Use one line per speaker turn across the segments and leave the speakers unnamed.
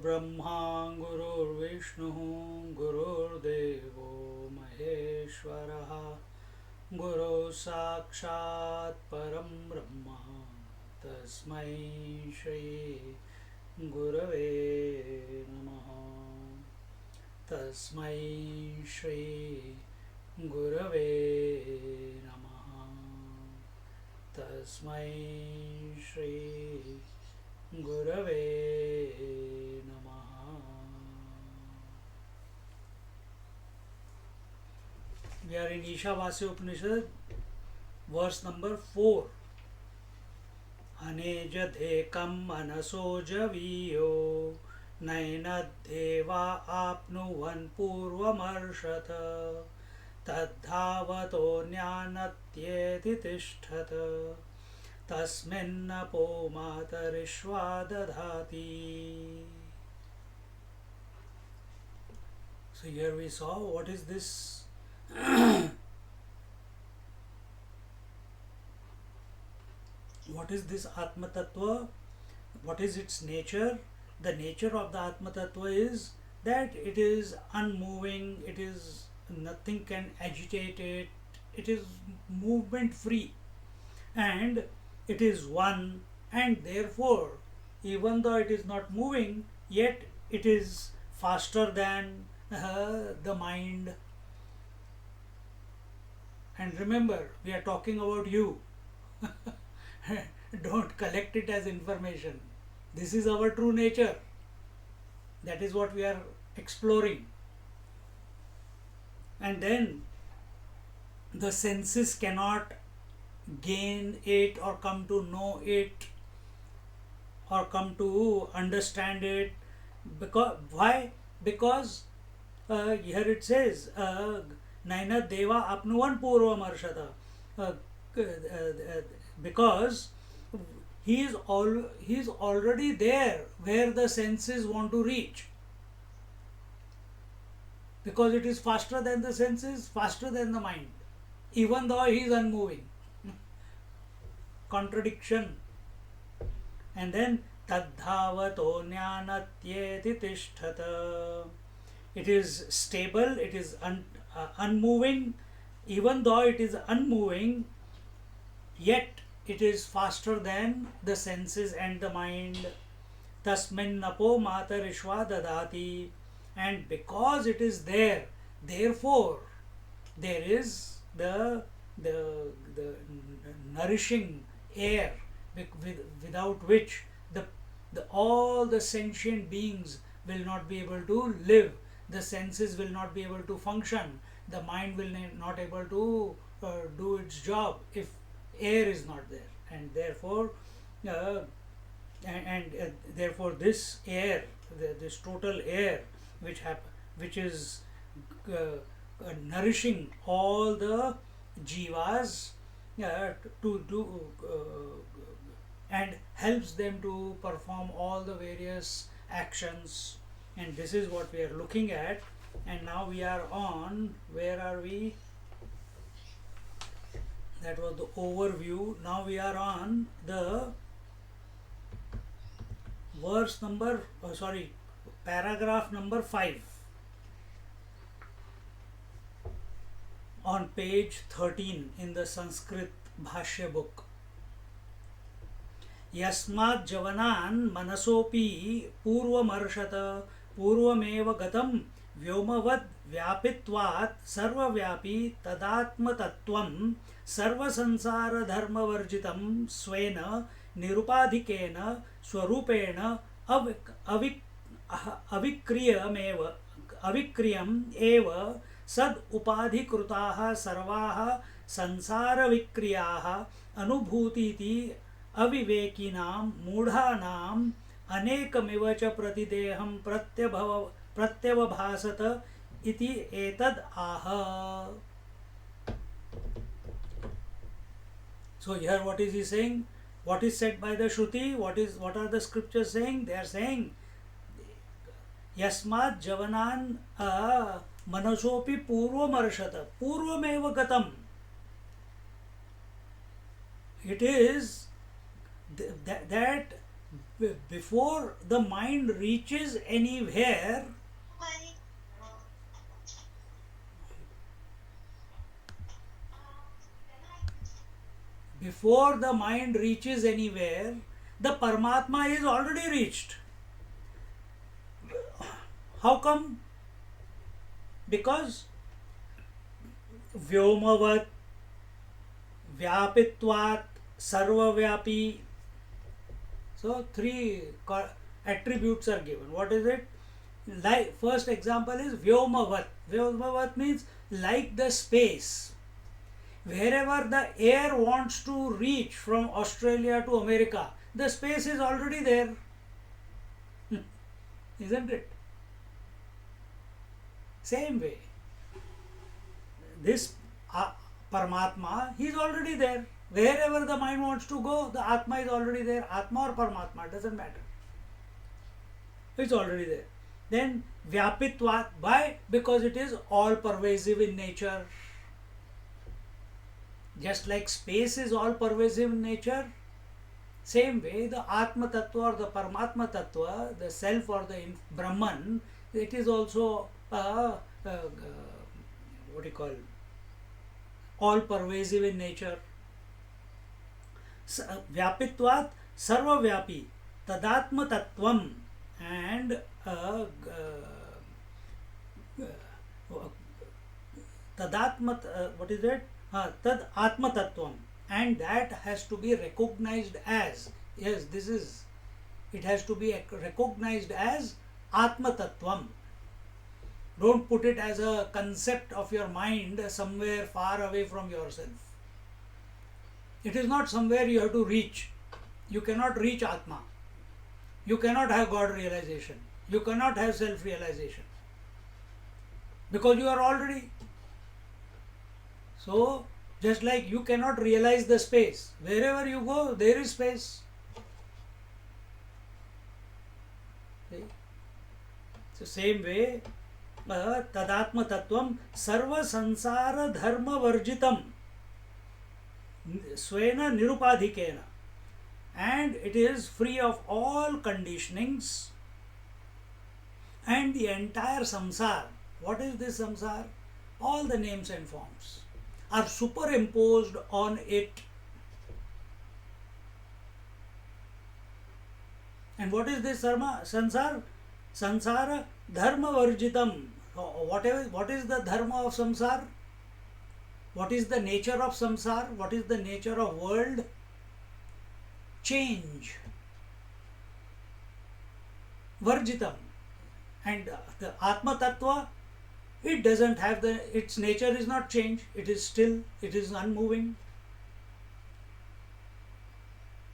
गुरुर्ब्रह्मा गुरुर्विष्णुः गुरुर्देवो महेश्वरः गुरुः साक्षात् परं ब्रह्म तस्मै श्री गुरवे नमः। तस्मै श्री गुरवे नमः। तस्मै श्री गुरवे नमः। We are in Ishavasya Upanishad, verse number 4. अनेजधेकं मनसो जवीयो नैनद्धेवा आप्नुवन् पूर्वमर्षथ तद्धावतो ज्ञानत्येति तिष्ठत तस्मिन्नपो मातरिश्वा दधाति. So here we saw what is this what is this Atma Tattva, what is its nature. The nature of the Atma Tattva is that it is unmoving, it is nothing can agitate it, it is movement free, and it is one, and therefore even though it is not moving, yet it is faster than the mind. And remember, we are talking about you. Don't collect it as information. This is our true nature. That is what we are exploring. And then the senses cannot gain it or come to know it or come to understand it. Because why? Because here it says Naina Deva Apnuvan Purvam Arshada. Because he is already there where the senses want to reach. Because it is faster than the senses, faster than the mind, even though he is unmoving. Contradiction. And then Tadhavato Jnanatyeti Tishtata. It is stable, it is unmoving, even though it is unmoving, yet it is faster than the senses and the mind. Tasmin napo matarishva dadati. And because it is there, therefore there is the nourishing air without which all the sentient beings will not be able to live. The senses will not be able to function. The mind will not able to do its job if air is not there. And therefore therefore this air, this total air which is nourishing all the jivas to do and helps them to perform all the various actions. And this is what we are looking at. And now we are on, where are we? That was the overview. Now we are on the paragraph number 5 on page 13 in the Sanskrit Bhashya book. Yasmat javanan manasopi purvamarshata purvameva gatam vyomavad vyapitvat sarvavyapi tadatma tattvam sarva sansara dharma varjitam swena nirupadhikena swarupena avikriyam eva sad upadhikrutaah sarvaah sansara vikriyaah anubhutiti अविवेकिनां मूढ़ानां अनेकमिव च प्रतिदेहं प्रत्यवभासत इति एतद् आह. So here what is he saying? What is said by the Shruti? What are the scriptures saying? They are saying Yasmat javanan manasopi purvamarshata purvameva gatam. It is that before the mind reaches anywhere, before the mind reaches anywhere, the Paramatma is already reached. How come? Because Vyomavat, Vyapitvat, Sarvavyapi. So three attributes are given. What is it? Like first example is Vyomavat. Vyomavat means like the space. Wherever the air wants to reach from Australia to America, the space is already there. Isn't it? Same way, this Paramatma, he is already there. Wherever the mind wants to go, the Atma is already there. Atma or Paramatma, doesn't matter. It's already there. Then Vyapitvat, why? Because it is all pervasive in nature. Just like space is all pervasive in nature, same way the Atma Tattva or the Paramatma Tattva, the self or the Brahman, it is also what do you call, all pervasive in nature. Vyapitvat sarvavyapi tadatma tattvam, and tadatma, what is it? Tad atma tattvam, and that has to be recognized as, yes, this is, it has to be recognized as atma tattvam. Don't put it as a concept of your mind somewhere far away from yourself. It is not somewhere you have to reach. You cannot reach Atma. You cannot have God realization. You cannot have self realization. Because you are already. So, just like you cannot realize the space, wherever you go, there is space. See? So, same way, तदात्म तत्वम सर्व संसार धर्म वर्जितम स्वेन निरुपाधिकेन, and it is free of all conditionings, and the entire samsara. What is this samsara? All the names and forms are superimposed on it. And what is this samsara? Sansara dharma varjitam. What is the dharma of samsara? What is the nature of samsara? What is the nature of world? Change. Varjitam. And the Atma Tattva, it doesn't have its nature is not change. It is still, it is unmoving.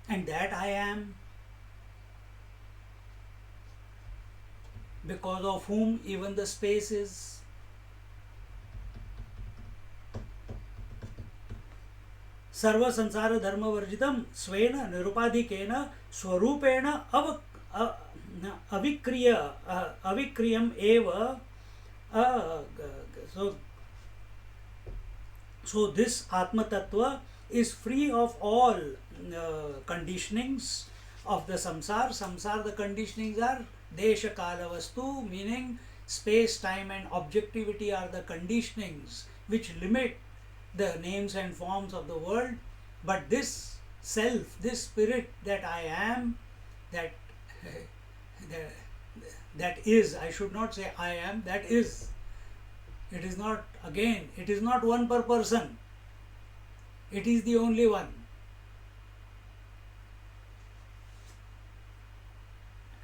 And that I am, because of whom even the space is. सर्व संसार धर्म वर्जितम स्वेन निरुपाधिकेन स्वरूपेण अविक्रियम एव. So this Atma Tattva is free of all conditionings of the samsara. Samsara, the conditionings are Desha Kala Vastu, meaning space, time and objectivity are the conditionings which limit the names and forms of the world. But this self, this spirit that I am, that is, I should not say I am, that is. It is not, again, it is not one per person. It is the only one.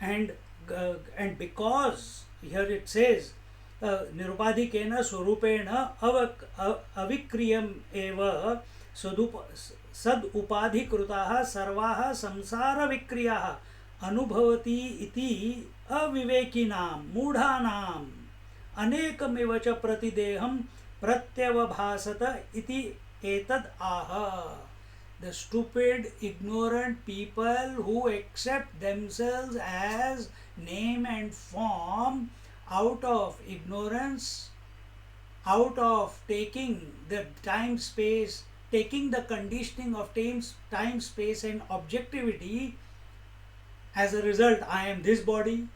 And because here it says nirupadhikena swarupena avikriyam eva sad upadhikrutaha sarvaha samsara vikriyaha anubhavati iti avivekinam mudhanam anekamiva cha pratideham pratyavabhasata iti etad aha. The stupid, ignorant people who accept themselves as name and form out of ignorance, out of taking the time space, taking the conditioning of time, space and objectivity, As a result, I am this body.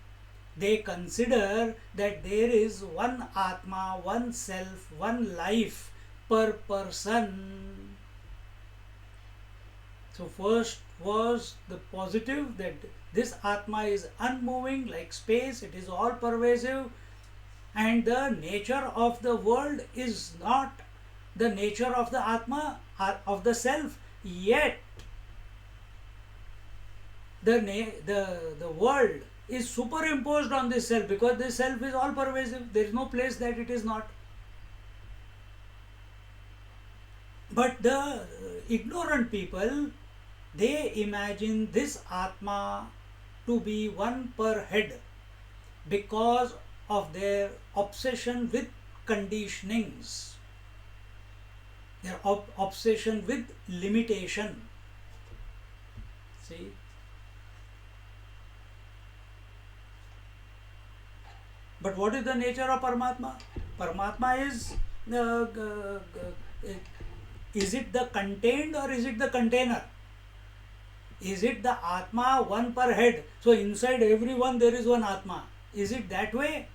They consider that there is one Atma, one self, one life per person. So, first was the positive, that this Atma is unmoving like space, it is all pervasive, and the nature of the world is not the nature of the Atma, of the self, yet the world is superimposed on this self, because this self is all pervasive. There is no place that it is not. But the ignorant people, they imagine this Atma to be one per head because of their obsession with conditionings, their obsession with limitation. See? But what is the nature of Paramatma? Paramatma is it the contained or is it the container? Is it the Atma one per head? So inside everyone there is one Atma. Is it that way?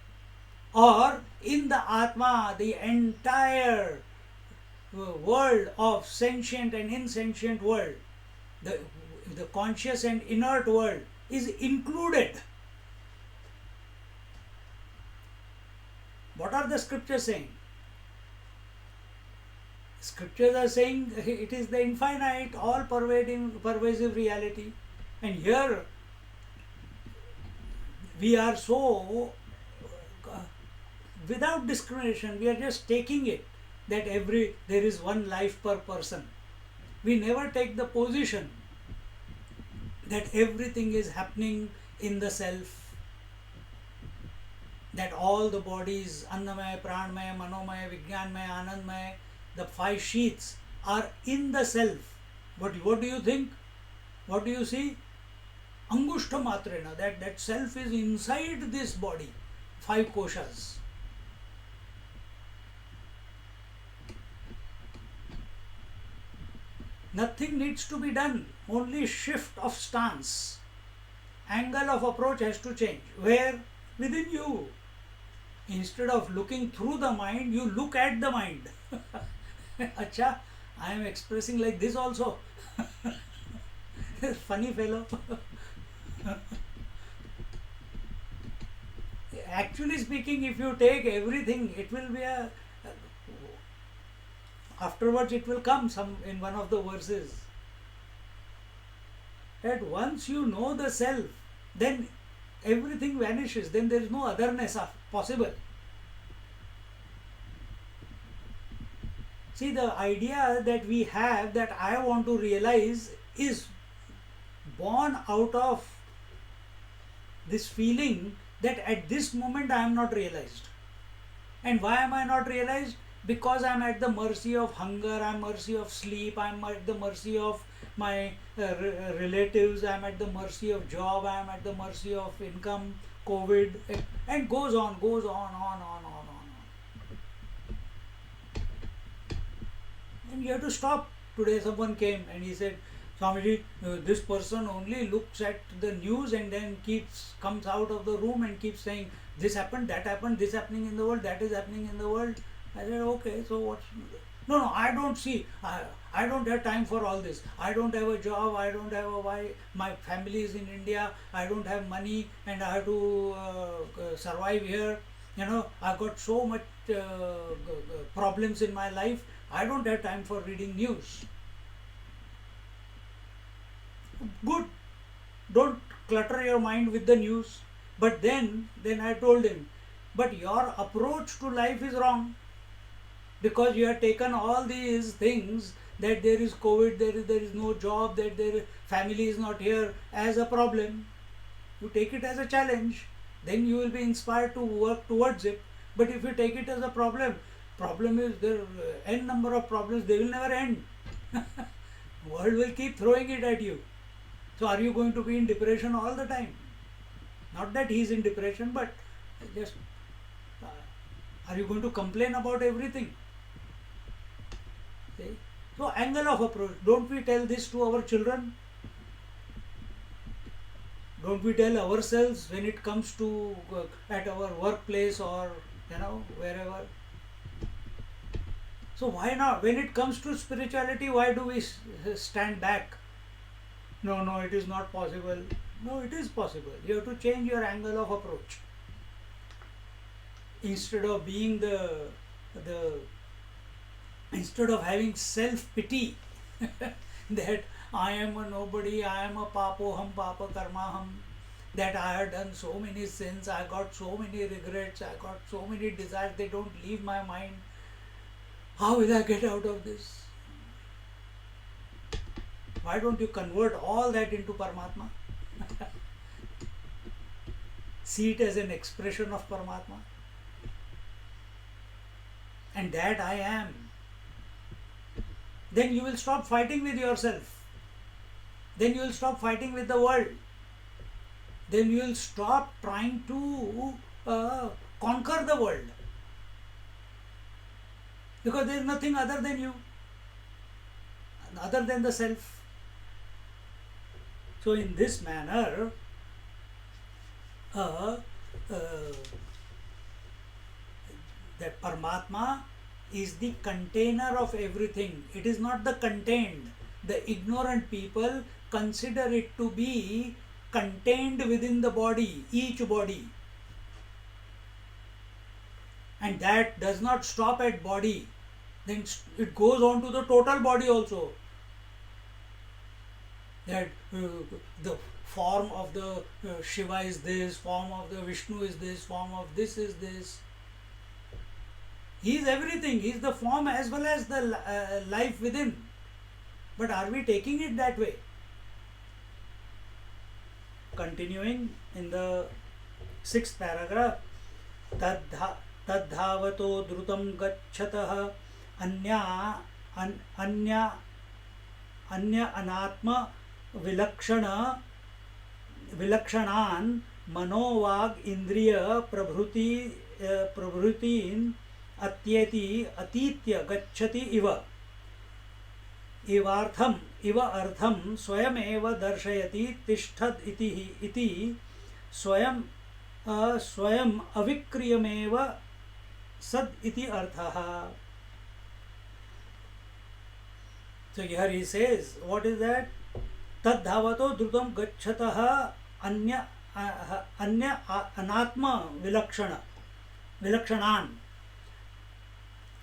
Or in the Atma, the entire world of sentient and insentient world, the conscious and inert world is included. What are the scriptures saying? Scriptures are saying it is the infinite, all pervading, pervasive reality. And here we are so, without discrimination, we are just taking it that there is one life per person. We never take the position that everything is happening in the self, that all the bodies, Annamaya, Pranmaya, Manomaya, Vijnanmaya, Anandmaya, the 5 sheaths are in the self. But what do you think? What do you see? Angushta matrena, that self is inside this body, 5 koshas. Nothing needs to be done, only shift of stance. Angle of approach has to change. Where? Within you. Instead of looking through the mind, you look at the mind. Acha, I am expressing like this also. Funny fellow. Actually speaking, if you take everything, it will be afterwards it will come some in one of the verses. That once you know the self, then everything vanishes, then there is no otherness possible. See, the idea that we have, that I want to realize, is born out of this feeling that at this moment I am not realized. And why am I not realized? Because I am at the mercy of hunger, I am mercy of sleep, I am at the mercy of my relatives, I am at the mercy of job, I am at the mercy of income, COVID, and goes on. And you have to stop. Today someone came and he said, Swamiji, this person only looks at the news and then comes out of the room and keeps saying, this happened, that happened, this happening in the world, that is happening in the world. I said, okay, so what's... No, I don't see. I don't have time for all this. I don't have a job. I don't have a wife. My family is in India. I don't have money and I have to survive here. I've got so much problems in my life. I don't have time for reading news. Good. Don't clutter your mind with the news. But then I told him, but your approach to life is wrong. Because you have taken all these things, that there is COVID, there is no job, that their family is not here, as a problem. You take it as a challenge, then you will be inspired to work towards it. But if you take it as a problem is there n number of problems, they will never end. World will keep throwing it at you. So are you going to be in depression all the time? Not that he is in depression, but just are you going to complain about everything? See? So angle of approach. Don't we tell this to our children? Don't we tell ourselves when it comes to at our workplace or wherever? So why not? When it comes to spirituality, why do we stand back? No, no, it is not possible. No, it is possible. You have to change your angle of approach. Instead of being the instead of having self pity that I am a nobody, I am a papoham, papa karmaham, that I have done so many sins, I got so many regrets, I got so many desires, they don't leave my mind. How will I get out of this? Why don't you convert all that into Paramatma? See it as an expression of Paramatma. And that I am. Then you will stop fighting with yourself. Then you will stop fighting with the world. Then you will stop trying to conquer the world. Because there is nothing other than you, other than the self. So in this manner, that Paramatma is the container of everything. It is not the contained. The ignorant people consider it to be contained within the body, each body. And that does not stop at body. Then it goes on to the total body also. That the form of the Shiva is this, form of the Vishnu is this, form of this is this. He is everything. He is the form as well as the life within. But are we taking it that way? Continuing in the 6th paragraph, तद्धधावतो द्रुतं गच्छतः अन्य अनात्म विलक्षणान् मनोवाग इंद्रिय प्रभृतीन् अतीत्य गच्छति इव अर्थं स्वयमेव दर्शयति तिष्ठत् इति स्वयं अविक्रियमेव सद इति अर्थः. So here he says, what is that? Tad dhavato drutam gacchataha anya anatma vilakshanan.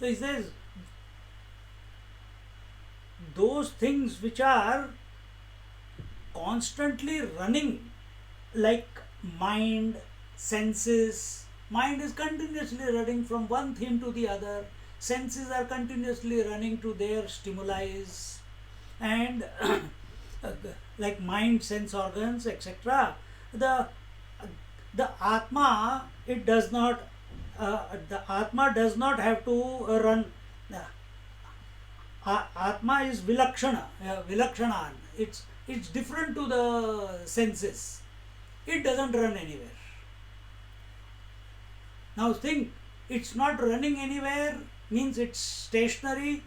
So he says, those things which are constantly running, like mind, senses. Mind is continuously running from one thing to the other. Senses are continuously running to their stimuli, and like mind, sense organs, etc. The Atma, it does not. The Atma does not have to run. Atma is vilakshanan. It's different to the senses. It doesn't run anywhere. Now think, it's not running anywhere means it's stationary,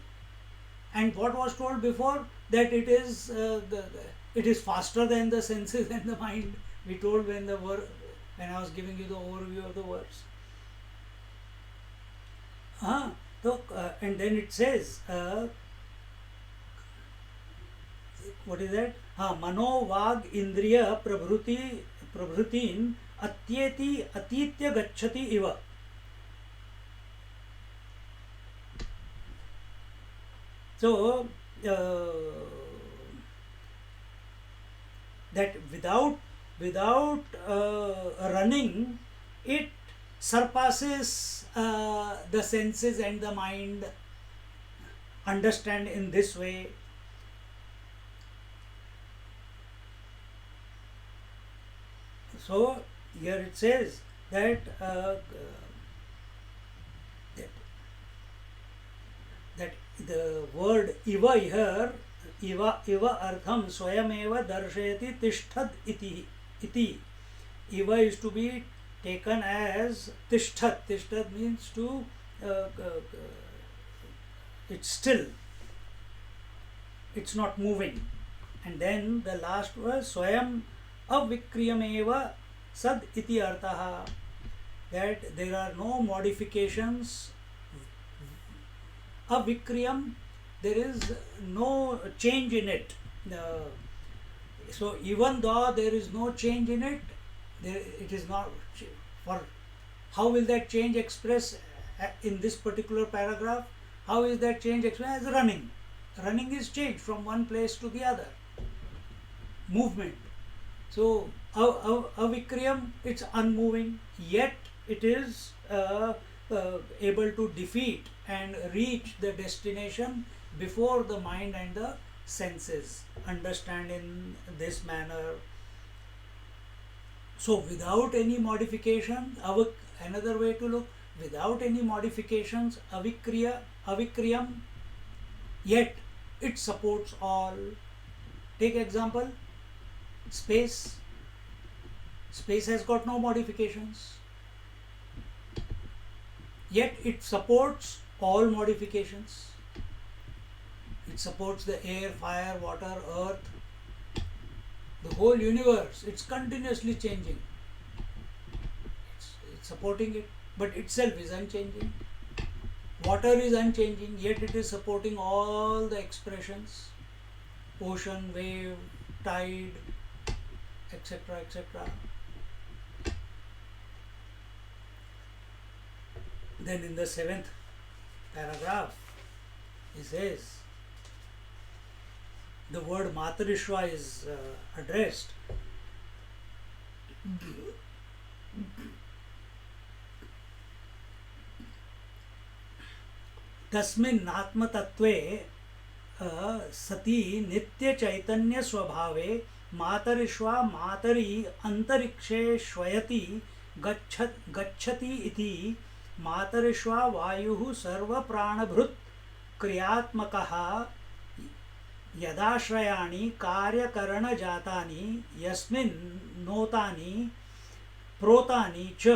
and what was told before, that it is faster than the senses and the mind. We told when I was giving you the overview of the words. So, and then it says, what is that? Mano vag indriya prabhrutin atitya gacchati iva. So that without running, it surpasses the senses and the mind. Understand in this way. So here it says that that the word iva here, iva artham swayameva darshayati tishthat iti. Iva is to be taken as tishthat. Tishthat means to it's still, it's not moving. And then the last word swayam avikriyameva sad iti artha, that there are no modifications. Avikriyam, there is no change in it. So even though there is no change in it, it is not for. How will that change express in this particular paragraph? How is that change expressed? As running. Running is change from one place to the other. Movement. So avikriyam, it's unmoving, yet it is able to defeat and reach the destination before the mind and the senses understand in this manner. So without any modification, another way to look, without any modifications, avikriyam, yet it supports all. Take example, space. Space has got no modifications, yet it supports all modifications. It supports the air, fire, water, earth, the whole universe. It's continuously changing. It's supporting it, but itself is unchanging. Water is unchanging, yet it is supporting all the expressions: ocean, wave, tide, etc., etc. Then in the 7th paragraph, he says, the word Matarishva is addressed. तस्मिन् आत्मतत्त्वे सति नित्य चैतन्य स्वभावे मातरिश्वा मातरि अंतरिक्षे श्वयति गच्छति इति मातरिश्वा वायुः सर्व प्राणभृत् क्रियात्मकः यदाश्रयाणि कार्यकरणजातानि यस्मिन् नोतानि प्रोतानि च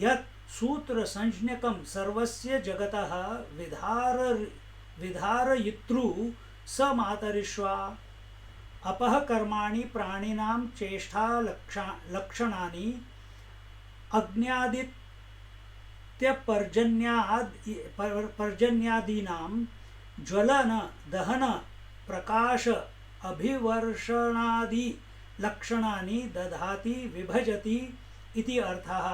यत् सूत्र संज्ञकं सर्वस्य जगतः विधारयितृ स मातरिश्वा अपः कर्माणि प्राणिनां चेष्टा लक्षणानि पर्जन्यादीनां ज्वलन दहन प्रकाश अभिवर्षणादि लक्षणानि दधाति विभजति इति अर्थः.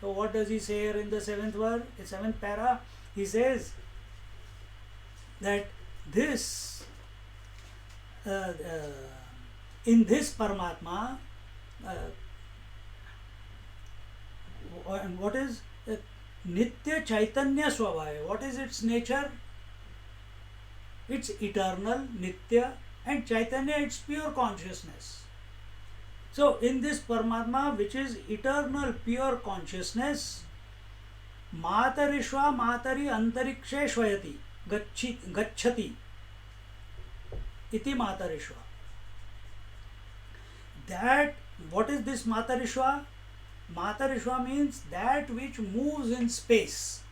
So what does he say here in the 7th verse, 7th para? He says that this in this Paramatma, and what is Nitya Chaitanya Swabhava? What is its nature? It's eternal, Nitya, and Chaitanya, it's pure consciousness. So in this Paramatma, which is eternal, pure consciousness, Matarishva Matari Antarikshe Shvayati Gacchati iti Matarishva. That, what is this Matarishva? Matarishva means that which moves in space.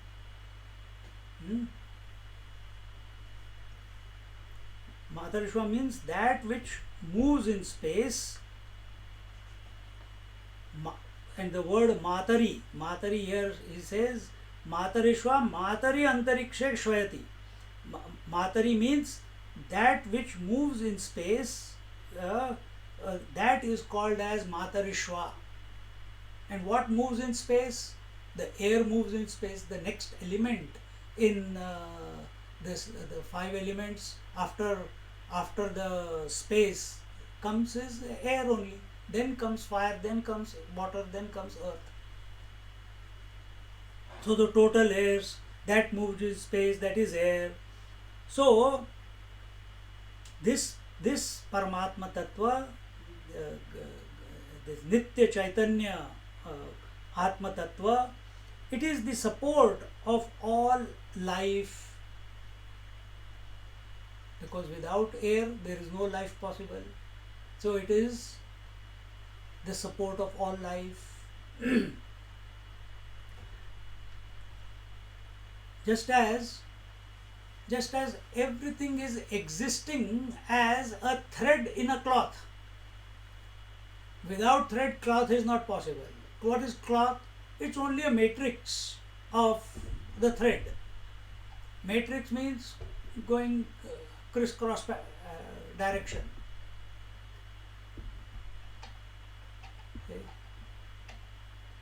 Matarishva means that which moves in space. And the word Matari here he says Matarishva Matari Antarikshe Shvayati. Matari means that which moves in space, that is called as Matarishva. And what moves in space? The air moves in space. The next element in the 5 elements after the space comes is air only. Then comes fire, then comes water, then comes earth. So the total airs that moves in space, that is air. So this Paramatma Tattva, this Nitya Chaitanya Atma Tattva, it is the support of all life, because without air there is no life possible. So it is the support of all life. Just as everything is existing as a thread in a cloth. Without thread, cloth is not possible. What is cloth? It's only a matrix of the thread. Matrix means going crisscross direction. Okay.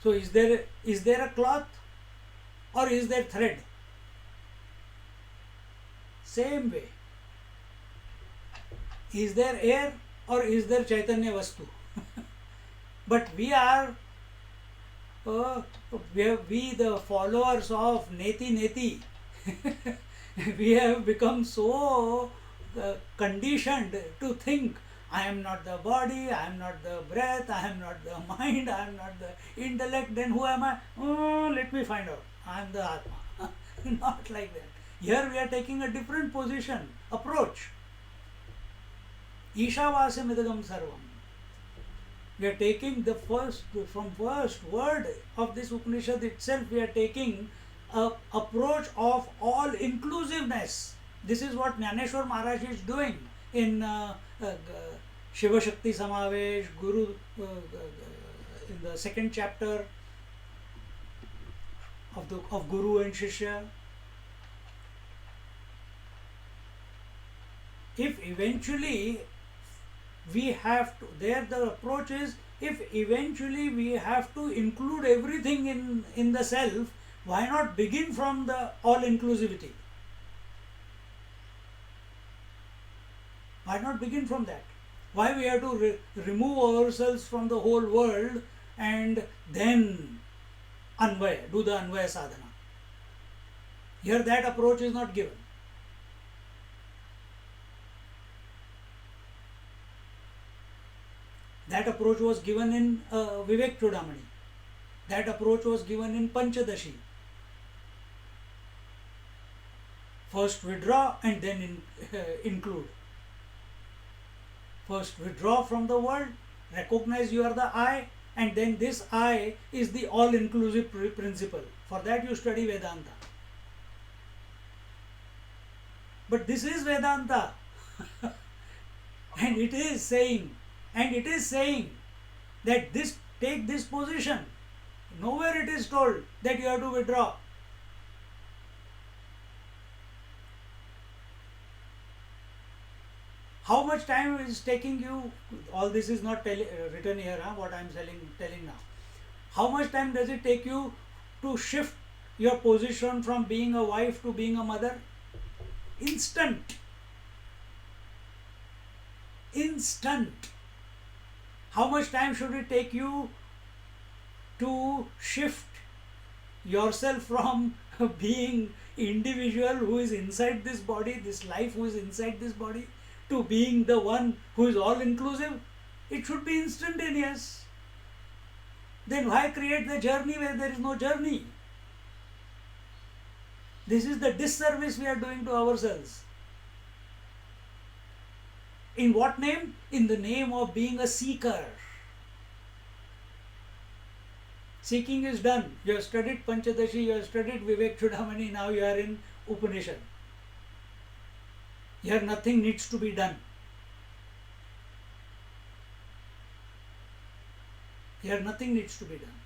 So is there a cloth or is there thread? Same way. Is there air or is there Chaitanya Vastu? But we are we the followers of Neti Neti. We have become so conditioned to think I am not the body, I am not the breath, I am not the mind, I am not the intellect, then who am I? Oh, let me find out. I am the Atma. Not like that. Here we are taking a different position, approach. Ishavasya Idagam Sarvam. We are taking the first word of this Upanishad itself, we are taking a approach of all inclusiveness. This is what Jnaneshwar Maharaj is doing in Shiva Shakti Samavesh, Guru, in the second chapter of Guru and Shishya. If eventually we have to, there the approach is, if eventually we have to include everything in the self, why not begin from the all inclusivity? Why not begin from that? Why we have to remove ourselves from the whole world and then Anvaya, do the Anvaya sadhana? Here that approach is not given. That approach was given in Vivek Chudamani. That approach was given in Panchadashi. First withdraw and then include. First withdraw from the world, recognize you are the I, and then this I is the all-inclusive principle. For that you study Vedanta. But this is Vedanta. And it is saying that take this position. Nowhere it is told that you have to withdraw. How much time is taking you? All this is not written here, what I am telling now. How much time does it take you to shift your position from being a wife to being a mother? Instant. How much time should it take you to shift yourself from being individual who is inside this body, this life who is inside this body, to being the one who is all inclusive? It should be instantaneous. Then why create the journey where there is no journey? This is the disservice we are doing to ourselves. In what name? In the name of being a seeker. Seeking is done. You have studied Panchadashi, you have studied Vivek Chudamani, now you are in Upanishad. Here nothing needs to be done. Here nothing needs to be done.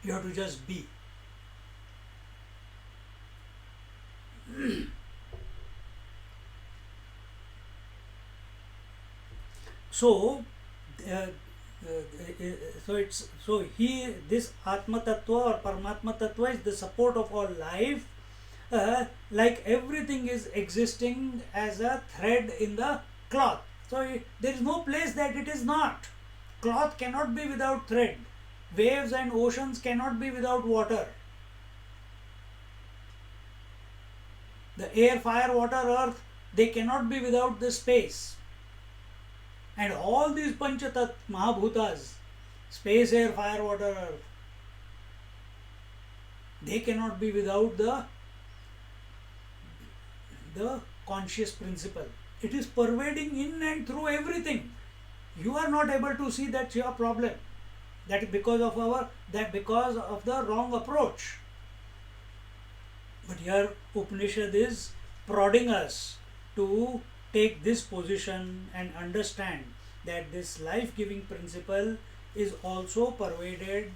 You have to just be. So this Atma Tattva or Paramatma Tattva is the support of all life. Like everything is existing as a thread in the cloth. So there is no place that it is not. Cloth cannot be without thread. Waves and oceans cannot be without water. The air, fire, water, earth, they cannot be without the space. And all these Panchatat Mahabhutas, space, air, fire, water, earth, they cannot be without the conscious principle. It is pervading in and through everything. You are not able to see, that's your problem. That is because of the wrong approach. But here Upanishad is prodding us to take this position and understand that this life-giving principle is also pervaded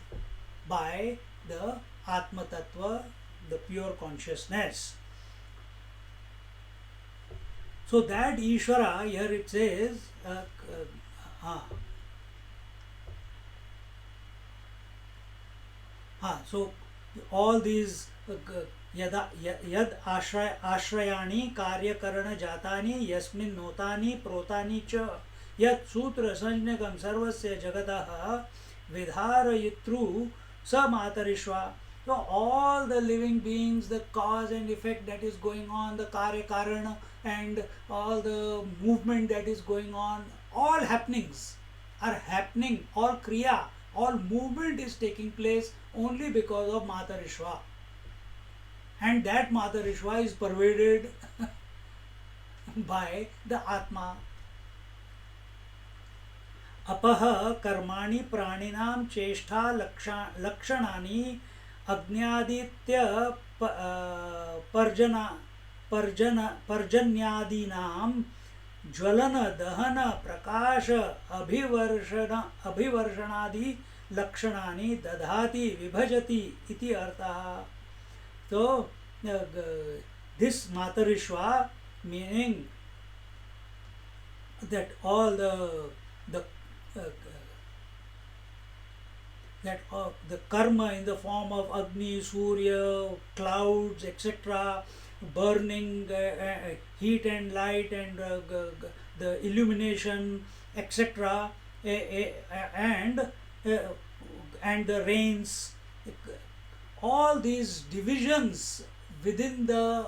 by the Atma Tattva, the pure consciousness. So that Ishvara, here it says, so all these यद आश्रयाणि कार्यकरण जातानि यस्मिन् नोतानि प्रोतानि च यत् सूत्र संज्ञकं सर्वस्य जगतः विधारयितृ स मातरिश्वा. So all the living beings, the cause and effect that is going on, the karya karana and all the movement that is going on, all happenings are happening, all kriya, all movement is taking place only because of Matarishva. And that Matarishva is pervaded by the Atma. अपह कर्माणि प्राणिनां चेष्टा लक्षणानि अग्न्यादित्य पर्जन्यादीनां ज्वलन दहन प्रकाश अभिवर्षणादि लक्षणानि दधाति विभजति इति अर्थः. So this Matarishva, meaning that all the karma in the form of Agni, Surya, clouds, etc., burning, heat and light, and the illumination, etc., and the rains, all these divisions within the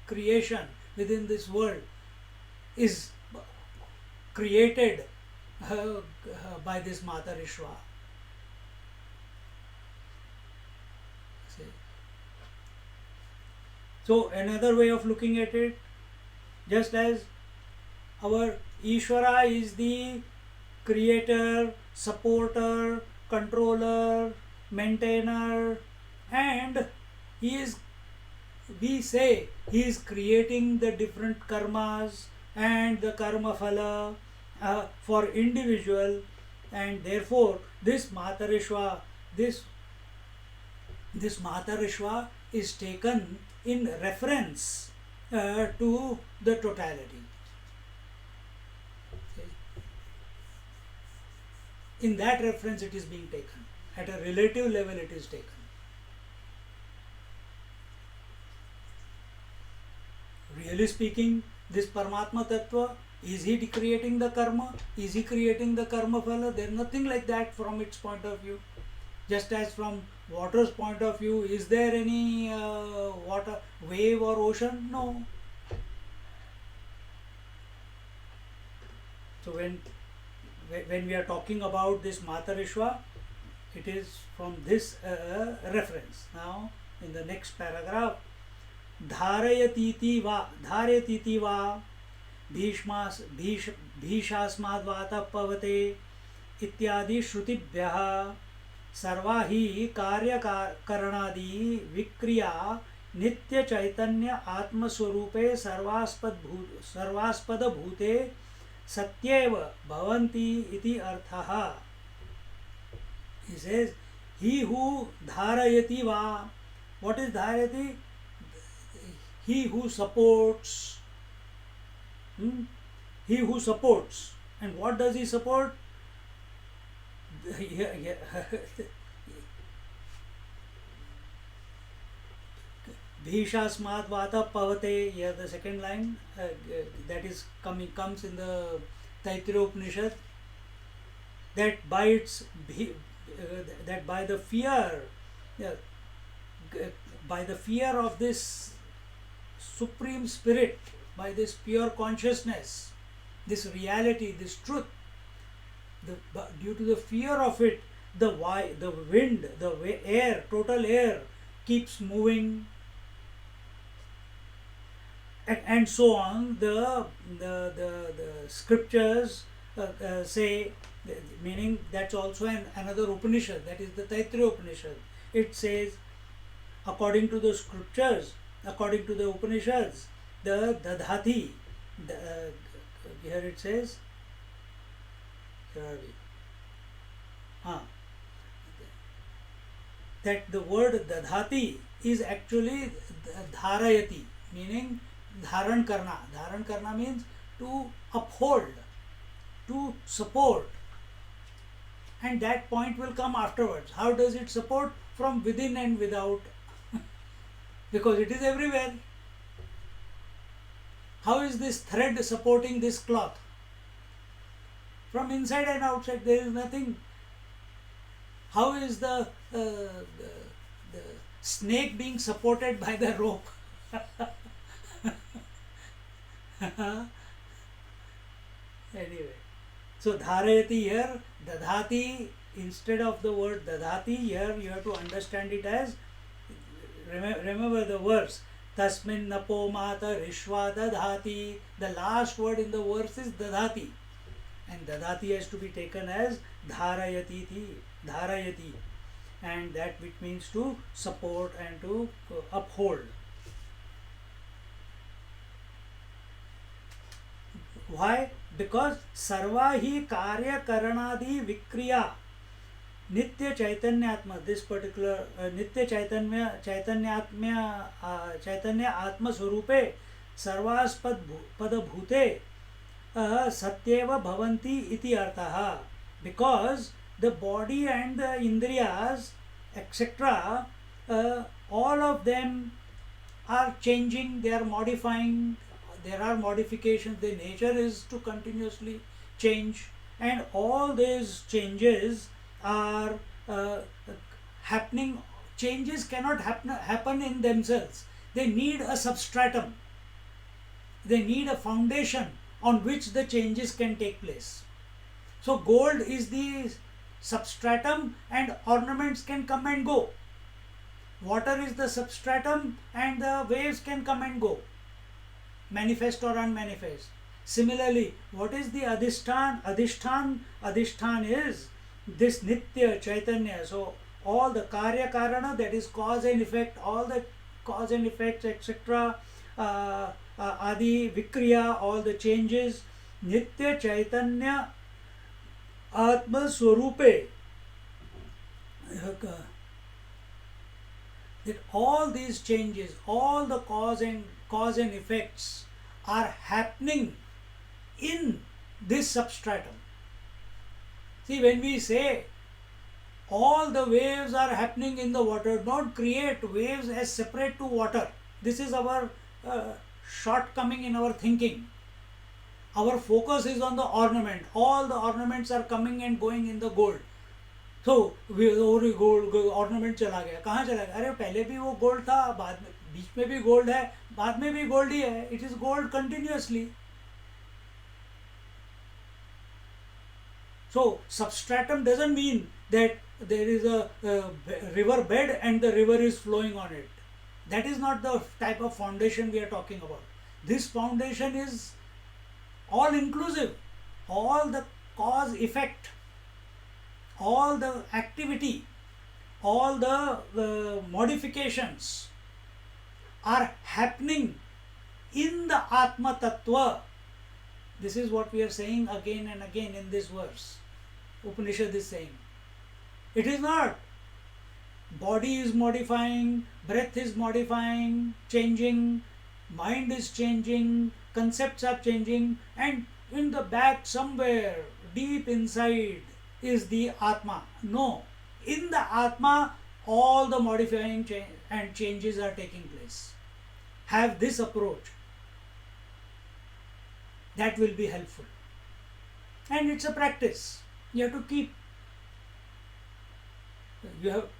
creation, within this world, is created by this Matarishva. So another way of looking at it, just as our Ishvara is the creator, supporter, controller, maintainer, and we say he is creating the different karmas and the karma phala for individual, and therefore this Matarishva, this Matarishva is taken in reference to the totality. In that reference it is being taken. At a relative level it is taken. Really speaking, this Paramatma Tattva, is he creating the karma? Is he creating the karma phala? There is nothing like that from its point of view. Just as from water's point of view, is there any water, wave or ocean? No. So when we are talking about this Matarishva, it is from this reference. Now in the next paragraph, धारयतीति वा भीषास्माद्वातः पवते इत्यादि श्रुतिभ्यः सर्वा हि कार्यकारणादि विक्रिया नित्य चैतन्य आत्मस्वरूपे सर्वास्पद भूते सत्येव भवन्ति इति अर्थः. He says, he who dharayati va. What is dharayati? He who supports. He who supports. And what does he support? Bhishasmad vata pavate. Here the second line that is comes in the Taittiriya Upanishad. That by the fear of this Supreme Spirit, by this pure consciousness, this reality, this truth, due to the fear of it, the wind, the air, total air keeps moving, and so on. The scriptures say, meaning that's also another Upanishad, that is the Taittiriya Upanishad. It says, according to the scriptures, according to the Upanishads, the dadhati, here it says, Where are we? Ah, that the word dadhati is actually dharayati, meaning dharan karna. Dharan karna means to uphold, to support, and that point will come afterwards. How does it support? From within and without, because it is everywhere. How is this thread supporting this cloth? From inside and outside, there is nothing. How is the snake being supported by the rope? Anyway, so dharayati here, dadhati, instead of the word dadhati, here you have to understand it as, remember the verse, tasmin napo mata rishva dadhati. The last word in the verse is dadhati, and dadhati has to be taken as dharayati, dharayati, and that which means to support and to uphold. Why? Because sarva hi karya karanadi vikriya nitya chaitanyatma, this particular nitya chaitanya atma swarupe sarvaspad pada bhute satyeva bhavanti iti artha. Because the body and the indriyas, etc., all of them are changing, they are modifying, there are modifications, the nature is to continuously change, and all these changes are happening. Changes cannot happen in themselves, they need a substratum, they need a foundation on which the changes can take place. So gold is the substratum and ornaments can come and go. Water is the substratum and the waves can come and go, manifest or unmanifest. Similarly, what is the adhishtan? Adhishtan is this nitya chaitanya. So all the karya karana, that is cause and effect, all the cause and effects, etc., adi vikriya, all the changes, nitya chaitanya atma swarupe, that all these changes, all the cause and effects are happening in this substratum. See, when we say all the waves are happening in the water, don't create waves as separate to water. This is our shortcoming in our thinking. Our focus is on the ornament. All the ornaments are coming and going in the gold. तो gold ornament चला गया, कहाँ चला गया? अरे पहले भी वो गोल्ड था, बाद में बीच में भी गोल्ड है, बाद में भी गोल्ड ही है. It is gold continuously. So substratum doesn't mean that there is a river bed and the river is flowing on it. That is not the type of foundation we are talking about. This foundation is all inclusive. All the cause effect, all the activity, all the modifications are happening in the Atma Tattva. This is what we are saying again and again in this verse. Upanishad is saying. It is not body is modifying, breath is modifying, changing, mind is changing, concepts are changing, and in the back somewhere deep inside is the Atma. No, in the Atma all the modifying and changes are taking place. Have this approach. That will be helpful. And it's a practice. You have to keep.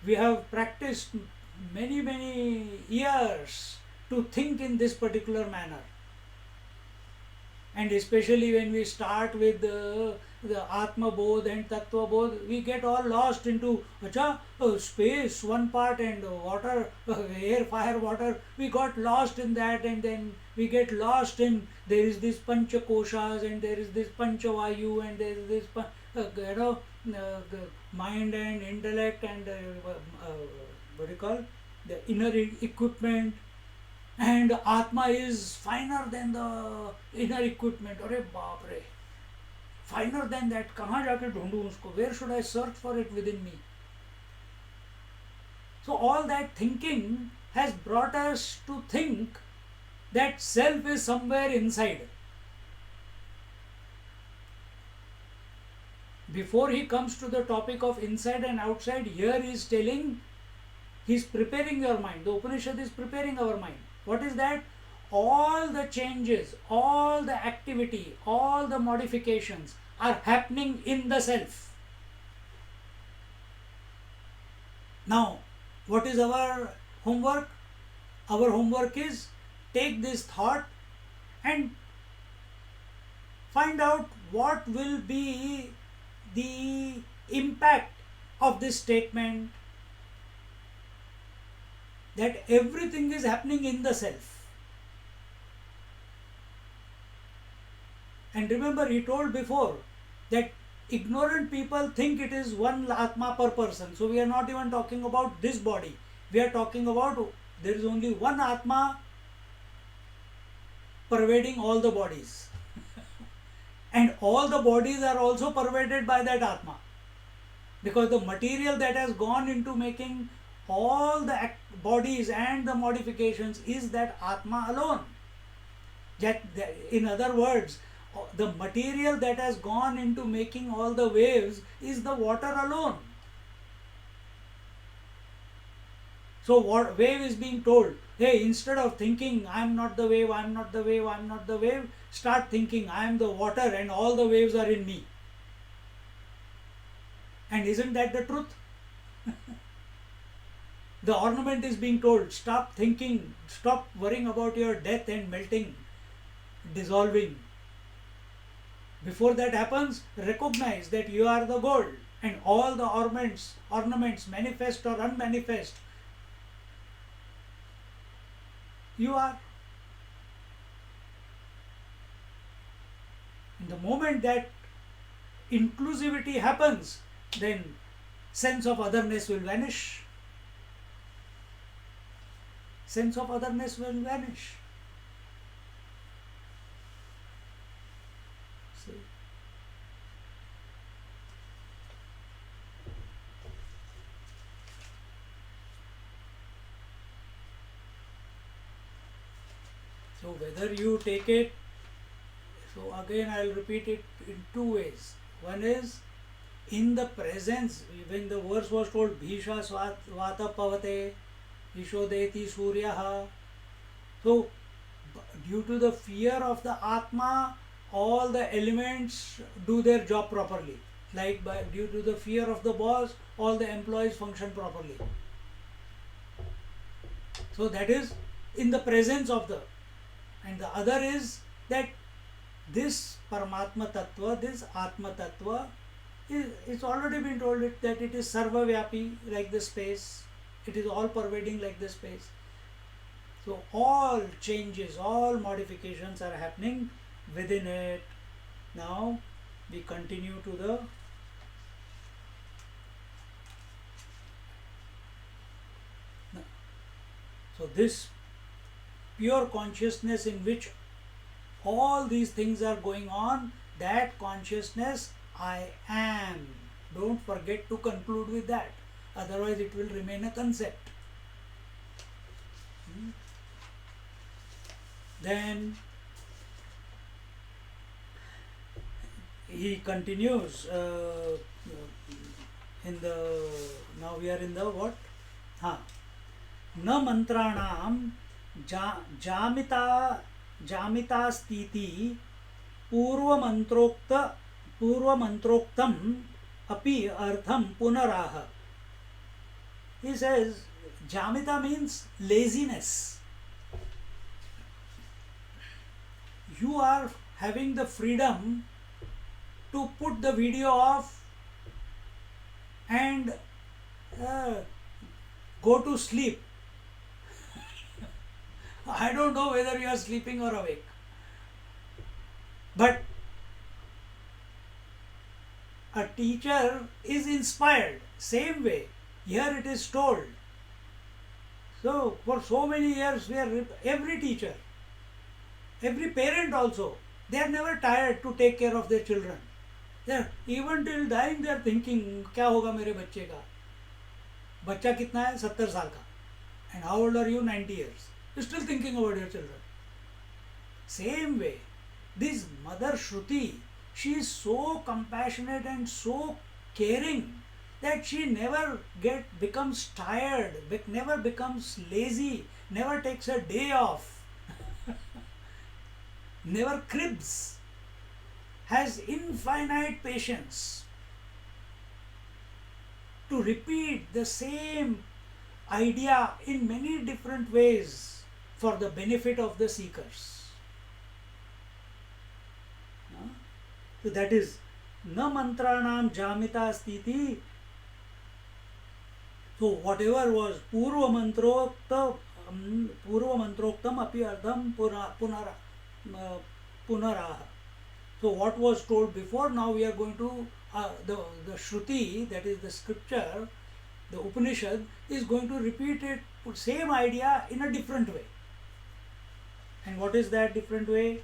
We have practiced many years to think in this particular manner. And especially when we start with the Atma Bodh and Tattva Bodh, we get all lost into space, one part, and water, air, fire, water. We got lost in that, and then we get lost in there is this Pancha Koshas, and there is this Pancha Vayu, and there is this mind and intellect, and what do you call the inner equipment. And Atma is finer than the inner equipment. Arey baap re. Finer than that, कहाँ जाके ढूंढूं उसको? Where should I search for it within me? So all that thinking has brought us to think that self is somewhere inside. Before he comes to the topic of inside and outside, here he is telling, he is preparing your mind. The Upanishad is preparing our mind. What is that? All the changes, all the activity, all the modifications are happening in the self. Now, what is our homework? Our homework is take this thought and find out what will be the impact of this statement that everything is happening in the self. And remember, he told before that ignorant people think it is one Atma per person. So we are not even talking about this body. We are talking about there is only one Atma pervading all the bodies. And all the bodies are also pervaded by that Atma. Because the material that has gone into making all the bodies and the modifications is that Atma alone. In other words, the material that has gone into making all the waves is the water alone. So what wave is being told, hey, instead of thinking I am not the wave, I am not the wave, I am not the wave, start thinking I am the water and all the waves are in me. And isn't that the truth? The ornament is being told, stop thinking, stop worrying about your death and melting, dissolving. Before that happens, recognize that you are the gold and all the ornaments, manifest or unmanifest, you are. In the moment that inclusivity happens, then sense of otherness will vanish. Sense of otherness will vanish. See? So whether you take it, so again I will repeat it in two ways. One is in the presence, when the verse was told, Bhisha Svata Pavate, Ishodeti Suryaha. So due to the fear of the Atma, all the elements do their job properly. Like due to the fear of the boss, all the employees function properly. So that is in the presence of the. And the other is that this Paramatma Tattva, this Atma Tattva, it's already been told that it is Sarva Vyapi like the space. It is all pervading like the space. So all changes, all modifications are happening within it. Now we continue to the so this pure consciousness in which all these things are going on, that consciousness I am. Don't forget to conclude with that. Otherwise it will remain a concept. Then he continues in the, now we are in the what? Na mantranam jamita stiti पूर्वमंत्रोक्तम api artham punaraha. He says jamita means laziness. You are having the freedom to put the video off and go to sleep. I don't know whether you are sleeping or awake. But a teacher is inspired. Same way, here it is told. So, for so many years, every teacher, every parent also, they are never tired to take care of their children. Even till dying they are thinking क्या होगा मेरे बच्चे का. बच्चा कितना है? 70 साल का. And how old are you? 90 years. You're still thinking about your children. Same way, this mother Shruti, she is so compassionate and so caring that she never becomes tired, never becomes lazy, never takes a day off, never cribs, has infinite patience to repeat the same idea in many different ways for the benefit of the seekers. So that is na mantranam jamita stiti. So whatever was purva mantroktam api ardham punaraha. So what was told before, now we are going to the Shruti, that is the scripture, the Upanishad is going to repeat it, same idea in a different way. And what is that different way?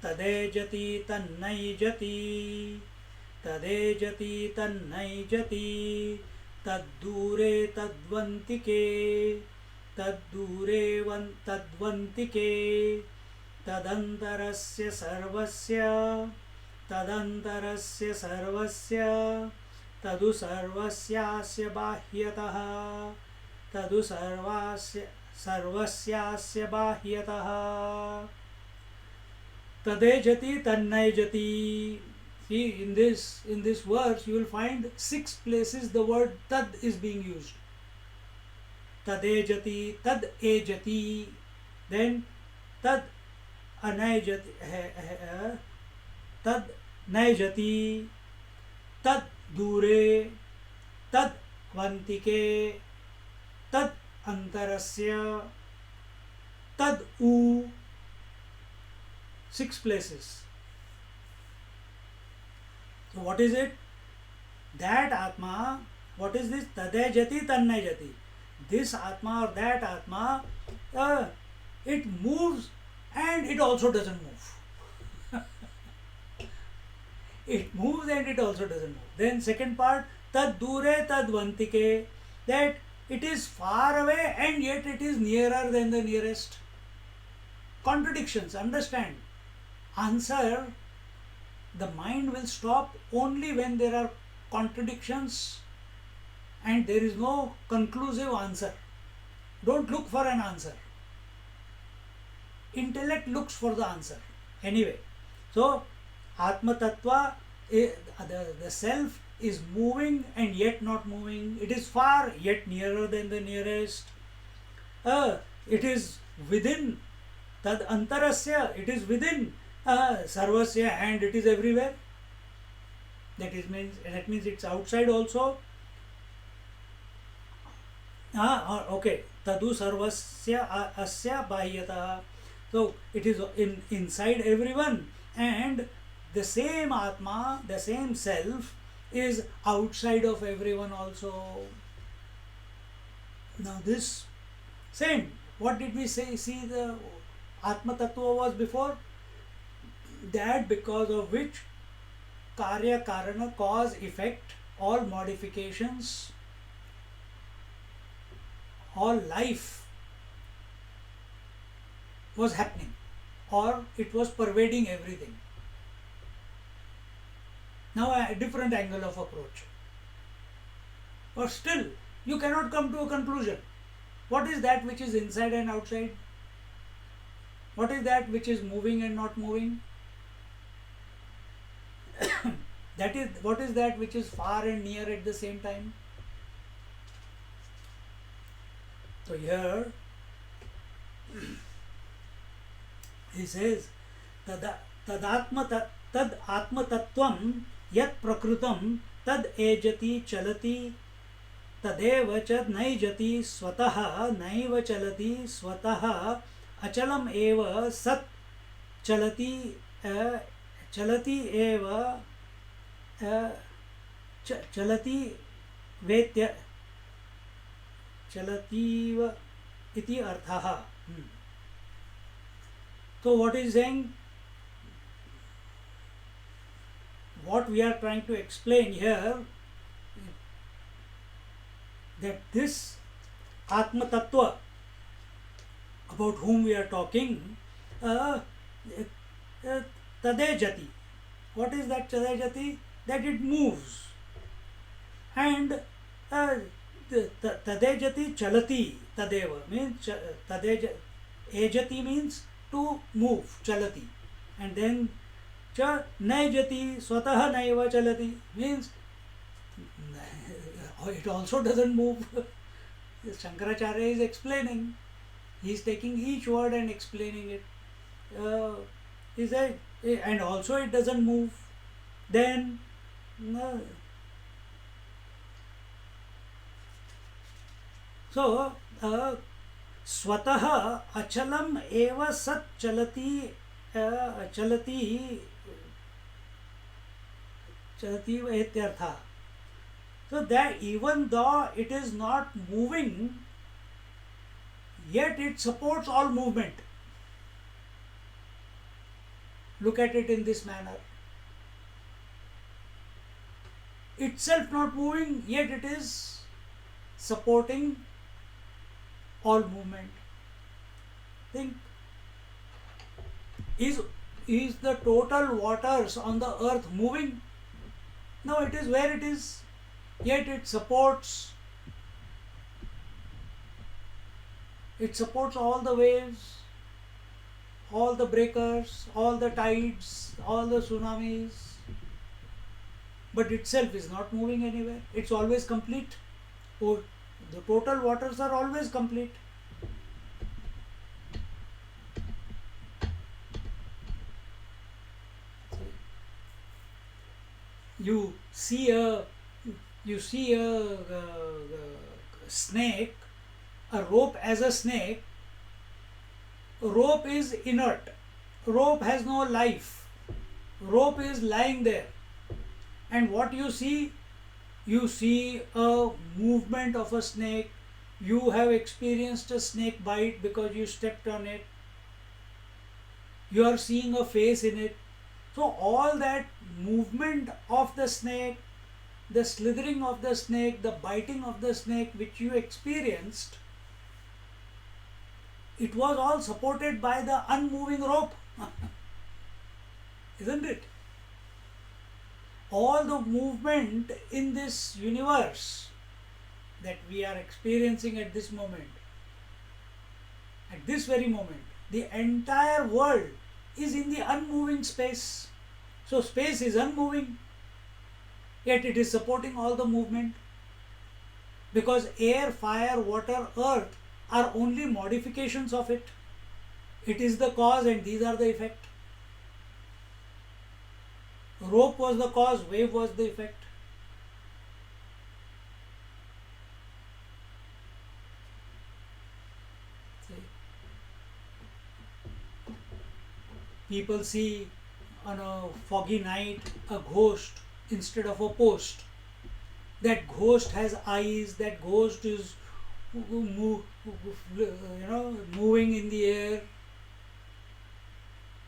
Tadejati tannai jati taddure tadvantike tadvantike tadantarasya sarvasya tadu sarvasyasya bahyatah tadejati tannai. See, in this verse you will find 6 places the word tad is being used. Tadejati, tad ejati, then tad anayjati, tad naijati, tad dure, tad kvantike, tad antarasya, tad u. 6 places. So what is it? That Atma, what is this? Tadejati tannajati. This Atma or that Atma, it moves and it also doesn't move. It moves and it also doesn't move. Then second part, tad dure tad vantike, that it is far away and yet it is nearer than the nearest. Contradictions, understand. Answer, the mind will stop only when there are contradictions and there is no conclusive answer. Don't look for an answer. Intellect looks for the answer. Anyway, so Atma Tattva, the self is moving and yet not moving. It is far yet nearer than the nearest. It is within. Tad antarasya, it is within. Sarvasya, and it is everywhere. That means it's outside also. Okay. Tadu sarvasya asya bahyatah. So it is inside everyone, and the same Atma, the same self, is outside of everyone also. Now this same, what did we say? See, the Atma Tattva was before. That because of which Karya Karana, cause effect, all modifications, all life was happening, or it was pervading everything. Now a different angle of approach. But still, you cannot come to a conclusion. What is that which is inside and outside? What is that which is moving and not moving? That is, what is that which is far and near at the same time? So here he says, tad atma tattvam yat prakrutam tad ejati chalati तदेव च नैजति स्वतः नैव चलति स्वतः अचलम एव सत् चलति चलति एव चलति वेत्य चलतीव इति अर्थः. So what is saying? what we are trying to explain here, that this Atma Tattva about whom we are talking, uh, Tadejati. What is that Tadejati? That it moves. And Tadejati Chalati Tadeva means Ejati means to move, Chalati. And then Cha Naijati Swataha Naiva Chalati means it also doesn't move. Shankaracharya is explaining. He is taking each word and explaining it. He said, and also it doesn't move. Then, so स्वतः अचलम एव सत चलती चलती चलती इत्यर्थः. So that even though it is not moving, yet it supports all movement. Look at it in this manner. Itself not moving, yet it is supporting all movement. Think, is the total waters on the earth moving? No, it is where it is. Yet it supports all the waves, all the breakers, all the tides, all the tsunamis, but itself is not moving anywhere. It's always complete. Or the total waters are always complete. You see a snake, a rope as a snake. Rope is inert. Rope has no life. Rope is lying there. And what you see? You see a movement of a snake. You have experienced a snake bite because you stepped on it. You are seeing a face in it. So all that movement of the snake, the slithering of the snake, the biting of the snake which you experienced, it was all supported by the unmoving rope. Isn't it? All the movement in this universe that we are experiencing at this moment, at this very moment, the entire world is in the unmoving space. So space is unmoving, yet it is supporting all the movement, because air, fire, water, earth are only modifications of it. It is the cause and these are the effect. Rope was the cause, wave was the effect. People see on a foggy night a ghost instead of a post. That ghost has eyes, that ghost is moving in the air,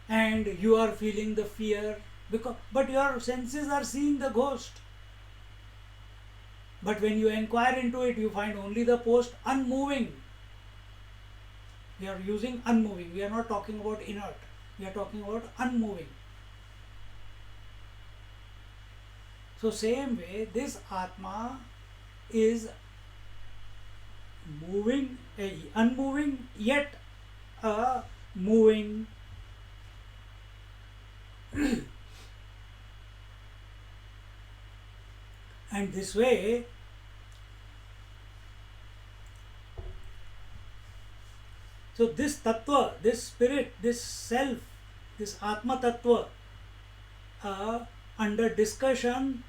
and you are feeling the fear, but your senses are seeing the ghost. But when you inquire into it, you find only the post unmoving. We are using unmoving. We are not talking about inert. We are talking about unmoving. So same way, this Atma is moving, unmoving, yet moving. And this way, so this tattva, this spirit, this self, this Atma tattva, under discussion,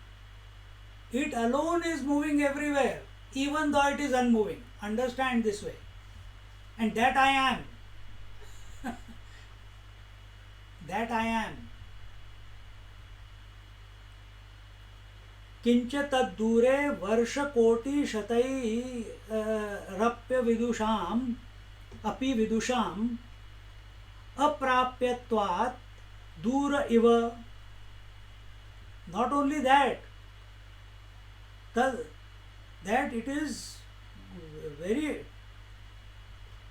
it alone is moving everywhere, even though it is unmoving. Understand this way. And that I am. That I am. किंच तद्दूरे वर्षकोटि शतै रप्य विदुषाम अपि विदुषाम अप्राप्यत्वात् दूर इव Not only that, the, that it is very,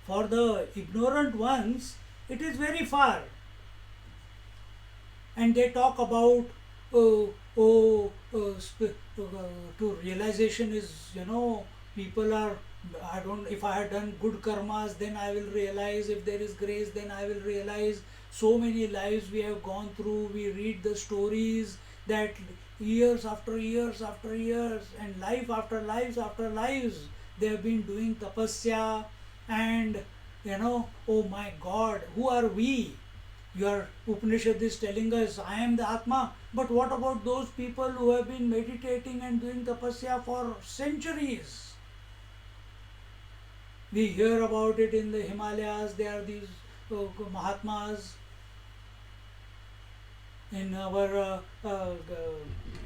for the ignorant ones, it is very far. And they talk about, oh, oh, to realization is, people are, I don't, if I had done good karmas, then I will realize, if there is grace, then I will realize. So many lives we have gone through, we read the stories that years after years after years, and life after lives after lives, they have been doing tapasya, and oh my God, who are we? Your Upanishad is telling us, I am the Atma. But what about those people who have been meditating and doing tapasya for centuries? We hear about it in the Himalayas. There are these Mahatmas. In our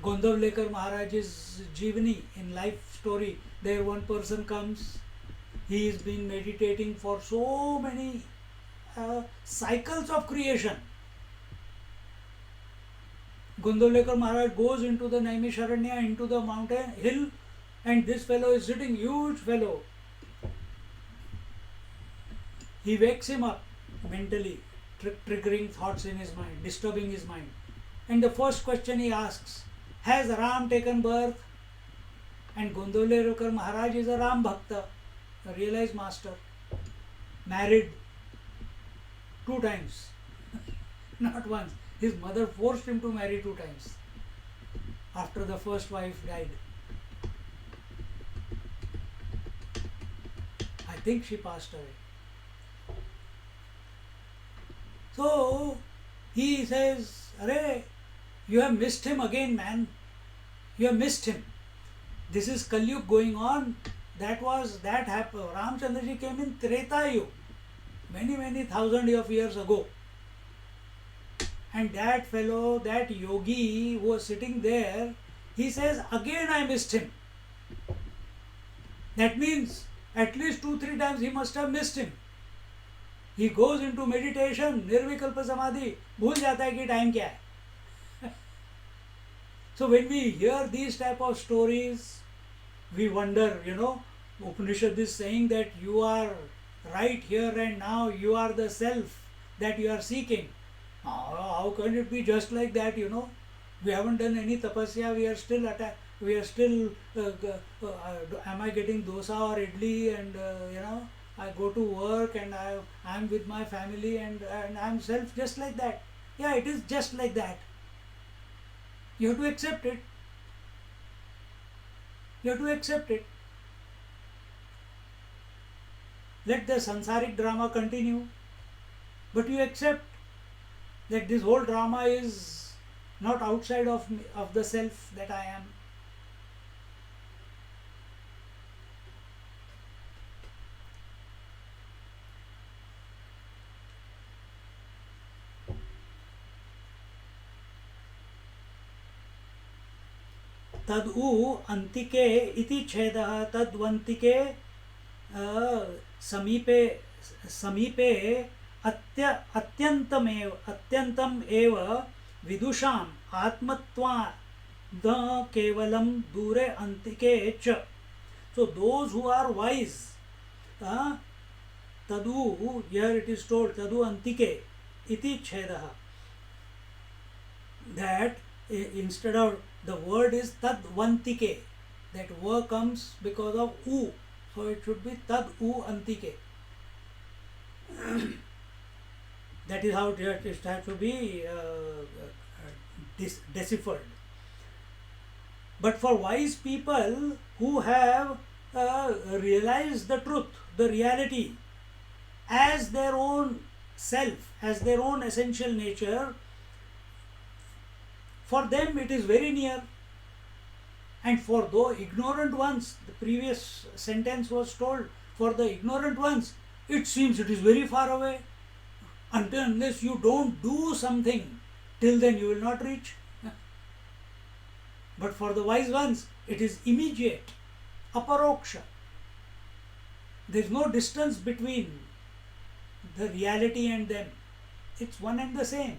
Gondavlekar Maharaj's Jivani, in life story, there one person comes. He has been meditating for so many cycles of creation. Gondolekar Maharaj goes into the Naimisharanya, into the mountain hill, and this fellow is sitting, huge fellow. He wakes him up mentally, triggering thoughts in his mind, disturbing his mind. And the first question he asks, has Ram taken birth? And Gondolekar Maharaj is a Ram Bhakta, a realized master, married 2 times, not once. His mother forced him to marry 2 times after the first wife died. I think she passed away. So he says, Arey, you have missed him again, man. You have missed him. This is Kalyug going on. That happened. Ramchandraji came in Treta Yuga, many thousand of years ago. And that fellow, that yogi who was sitting there, he says, again I missed him. That means at least 2-3 times he must have missed him. He goes into meditation, nirvikalpa samadhi, bhul jata hai ki time kya hai. So when we hear these type of stories, we wonder, Upanishad is saying that you are right here and now, you are the self that you are seeking. How can it be just like that, We haven't done any tapasya, we are still am I getting dosa or idli, and I go to work and I am with my family and I am self just like that. Yeah, it is just like that. You have to accept it. You have to accept it. Let the sansaric drama continue, but you accept that this whole drama is not outside of me, of the self that I am. तदु अंतिके इति छेदः तद्वंतिके समीपे अत्यन्तम एव विदुषाम् आत्मत्वात् न केवलं दूरे अंतिके च. So those who are wise, tadu, here it is told, tadu antike iti chedaha, that instead of, the word is tadvantike, that va comes because of u, so it should be tad u antike. That is how it has to be deciphered. But for wise people who have realized the truth, the reality, as their own self, as their own essential nature, for them it is very near. And for those ignorant ones, the previous sentence was told, for the ignorant ones, it seems it is very far away. Unless you don't do something, till then you will not reach. But for the wise ones, it is immediate, aparoksha. There is no distance between the reality and them. It's one and the same.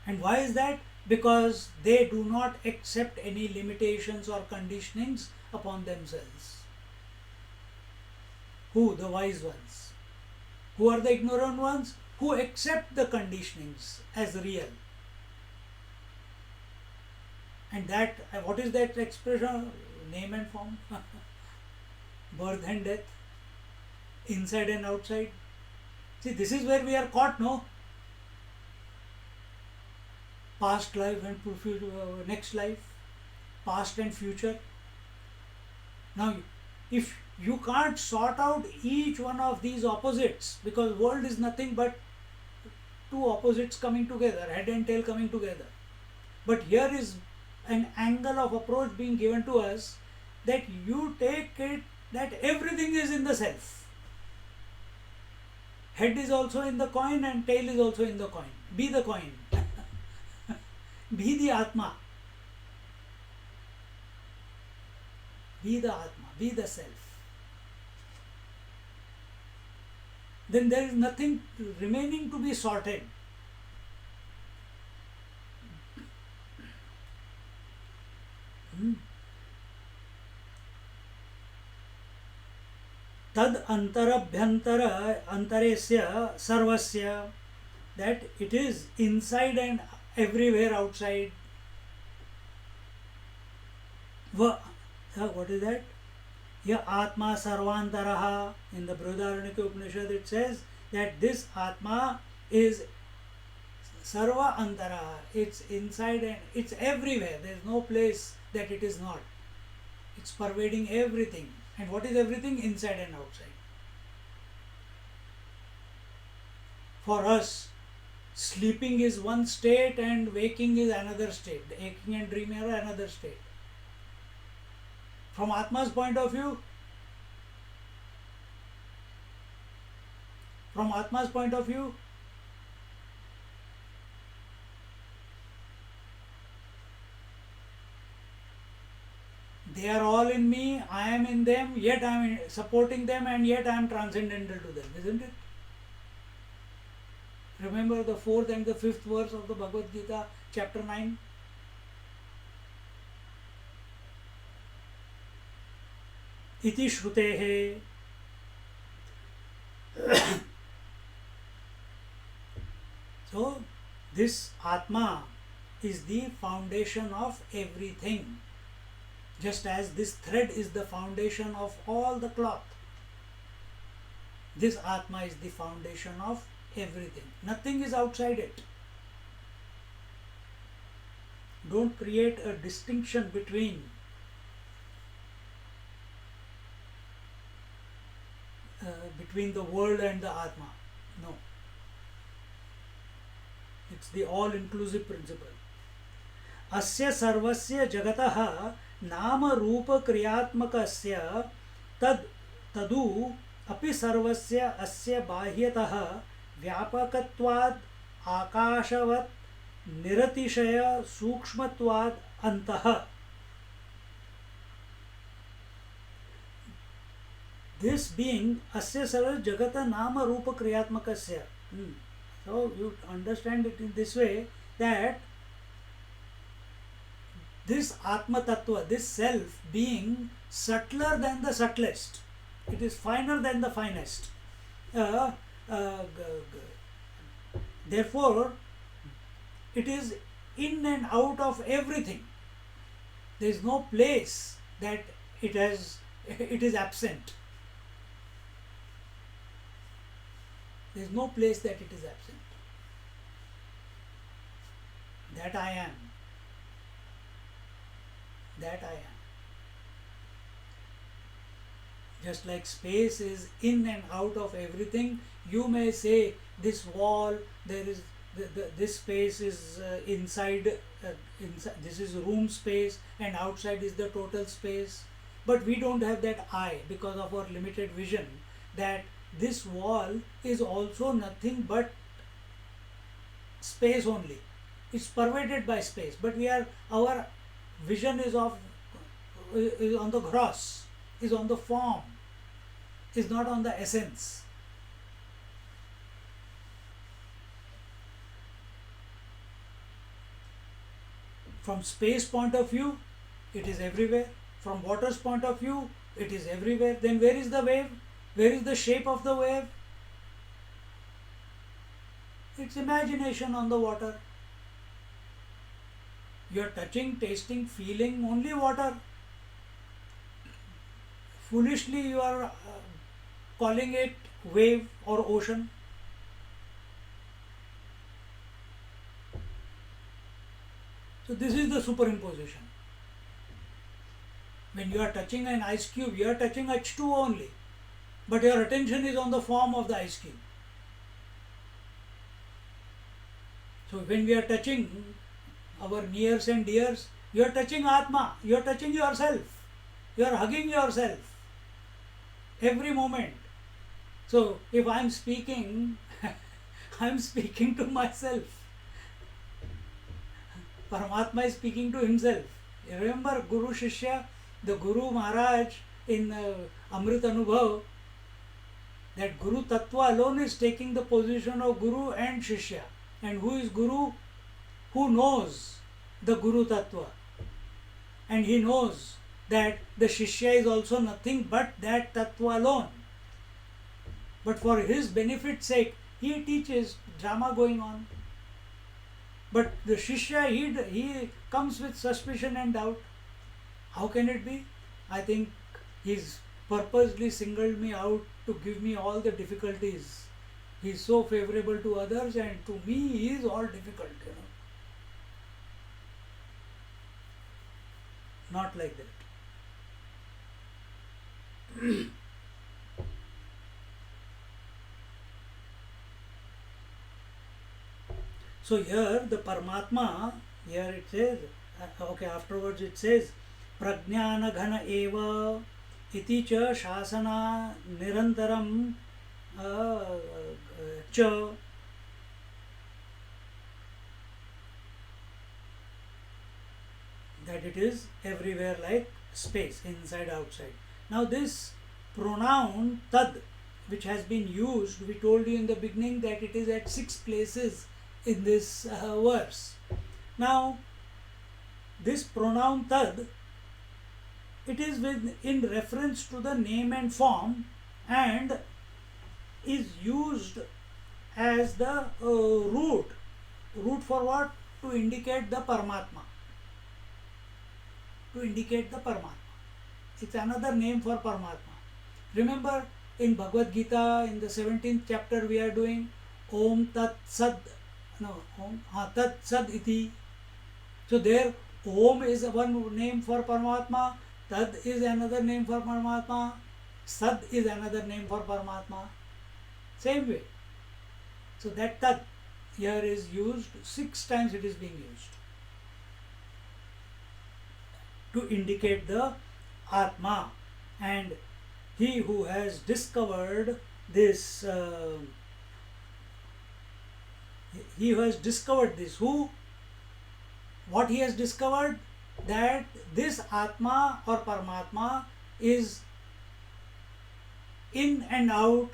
And why is that? Because they do not accept any limitations or conditionings upon themselves. Who? The wise ones. Who are the ignorant ones? Who accept the conditionings as real. And that, what is that expression? Name and form. Birth and death. Inside and outside. See, this is where we are caught, no? Past life and next life. Past and future. Now, if you can't sort out each one of these opposites, because world is nothing but two opposites coming together, head and tail coming together. But here is an angle of approach being given to us, that you take it that everything is in the self. Head is also in the coin and tail is also in the coin. Be the coin. Be the Atma. Be the Atma. Be the self. Then there is nothing remaining to be sorted. Tad antarabhyantara antaresya sarvasya, that it is inside and everywhere outside. What is that? Ya Atma Sarvantaraha. In the Brihadaranyaka Upanishad it says that this Atma is Sarva Antaraha. It's inside and it's everywhere. There is no place that it is not. It's pervading everything. And what is everything? Inside and outside. For us, sleeping is one state and waking is another state. Aching and dreaming are another state. From Atma's point of view, they are all in me, I am in them, yet I am supporting them, and yet I am transcendental to them, isn't it? Remember the 4th and the 5th verse of the Bhagavad Gita, chapter 9? Iti Shrutehe. So, this Atma is the foundation of everything. Just as this thread is the foundation of all the cloth. This Atma is the foundation of everything. Nothing is outside it. Don't create a distinction between the world and the Atma. No. It's the all-inclusive principle. Asya sarvasya jagataha nama rupa kriyatmakasya tadu api sarvasya asya bahyatah vyapakatvad akashavat niratishaya sukshmatvad antah. This being asya sarva jagata nama rupa kriyatmakasya. So you understand it in this way, that this Atma Tattva, this self being subtler than the subtlest, it is finer than the finest. Therefore, it is in and out of everything. There is no place that it is absent. There is no place that it is absent. That I am. That I am. Just like space is in and out of everything, you may say this wall, there is this space is inside, this is room space, and outside is the total space. But we don't have that eye because of our limited vision, that this wall is also nothing but space only. It's pervaded by space, but our vision is on the gross, is on the form, is not on the essence. From space point of view, it is everywhere. From water's point of view, it is everywhere. Then where is the wave? Where is the shape of the wave? It's imagination on the water. You are touching, tasting, feeling only water. Foolishly you are calling it wave or ocean. So this is the superimposition. When you are touching an ice cube, you are touching H2 only, but your attention is on the form of the ice cube. So when we are touching our nears and dears, you are touching Atma, you are touching yourself, you are hugging yourself every moment. So if I am speaking, I am speaking to myself. Paramatma is speaking to himself. Remember Guru Shishya, the Guru Maharaj in Amrit Anubhav, that Guru Tattva alone is taking the position of Guru and Shishya. And who is Guru? Who knows the Guru Tattva. And he knows that the Shishya is also nothing but that Tattva alone. But for his benefit's sake, he teaches, drama going on. But the Shishya, he comes with suspicion and doubt. How can it be? I think he's purposely singled me out to give me all the difficulties. He's so favorable to others, and to me he is all difficult, Not like that. So here the Paramatma, here it says, okay, afterwards it says, Prajnana Ghana Eva Iti Cha Shasana Nirantaram Cha. That it is everywhere like space, inside, outside. Now this pronoun tad, which has been used, we told you in the beginning that it is at 6 places in this verse. Now this pronoun tad, it is in reference to the name and form, and is used as the root. Root for what? To indicate the Paramatma. To indicate the Paramatma. It's another name for Paramatma. Remember in Bhagavad Gita, in the 17th chapter, we are doing Om Tat Sad. No, Om Tat Sad Iti. So there Om is one name for Paramatma, Tad is another name for Paramatma, Sad is another name for Paramatma. Same way. So that Tad here is used 6 times, it is being used to indicate the Atma. And he who has discovered this, he who has discovered this, who? What he has discovered? That this Atma or Paramatma is in and out,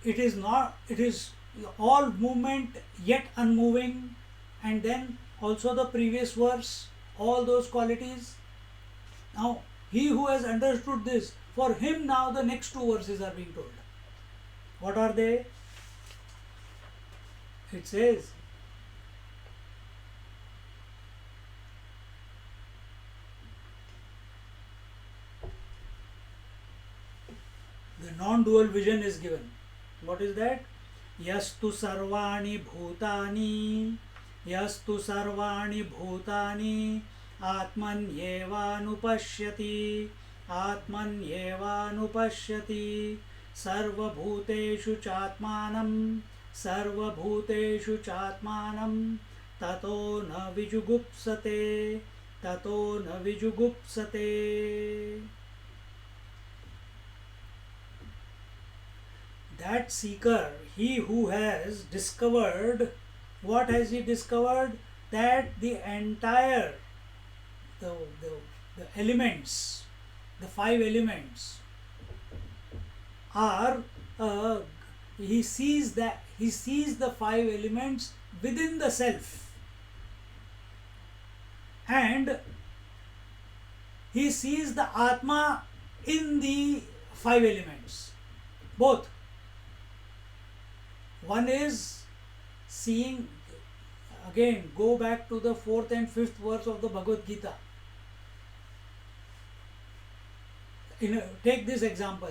it is not, it is all movement yet unmoving, and then also the previous verse, all those qualities. Now he who has understood this, for him now the next 2 verses are being told. What are they? It says, the non-dual vision is given. What is that? Yastu sarvani bhutani, yastu sarvani bhutani, atmanyevanupashyati, atmanyevanupashyati, sarvabhuteshu chatmanam, sarvabhuteshu chatmanam, tato na vijugupsate, tato na vijugupsate. That seeker, he who has discovered, what has he discovered? That the entire, the elements, the 5 elements are, he sees the 5 elements within the self. and he sees the Atma in the five elements. Both. One is seeing, again, go back to the fourth and fifth verse of the Bhagavad Gita. Take this example.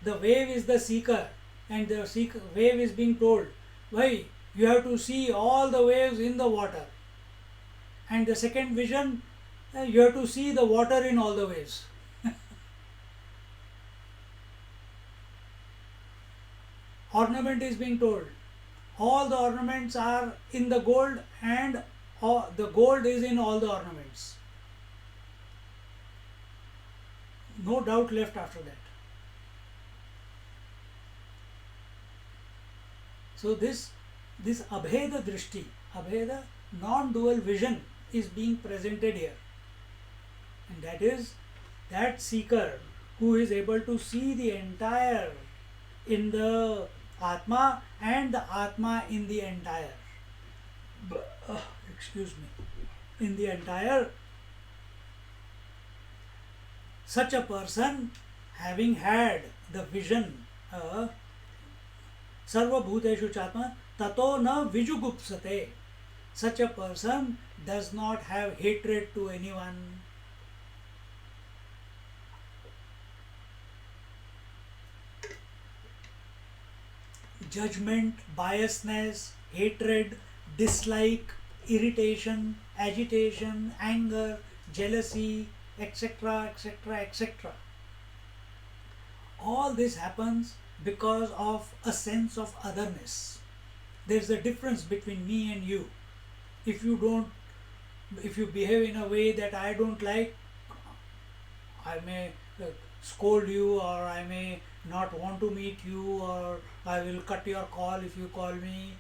The wave is the seeker, and the wave is being told, why? You have to see all the waves in the water. And the second vision, you have to see the water in all the waves. Ornament is being told. All the ornaments are in the gold, and the gold is in all the ornaments. No doubt left after that. So this Abheda Drishti, Abheda non-dual vision is being presented here. And that is that seeker who is able to see the entire in the Atma and the Atma in the entire. Excuse me. In the entire. Such a person, having had the vision, Sarva Bhuteshu Chatma, Tato na Vijugupsate. Such a person does not have hatred to anyone. Judgment, biasness, hatred, dislike, irritation, agitation, anger, jealousy, etc., etc., etc. All this happens because of a sense of otherness. There's a difference between me and you. If you behave in a way that I don't like, I may scold you, or I may not want to meet you, or I will cut your call if you call me,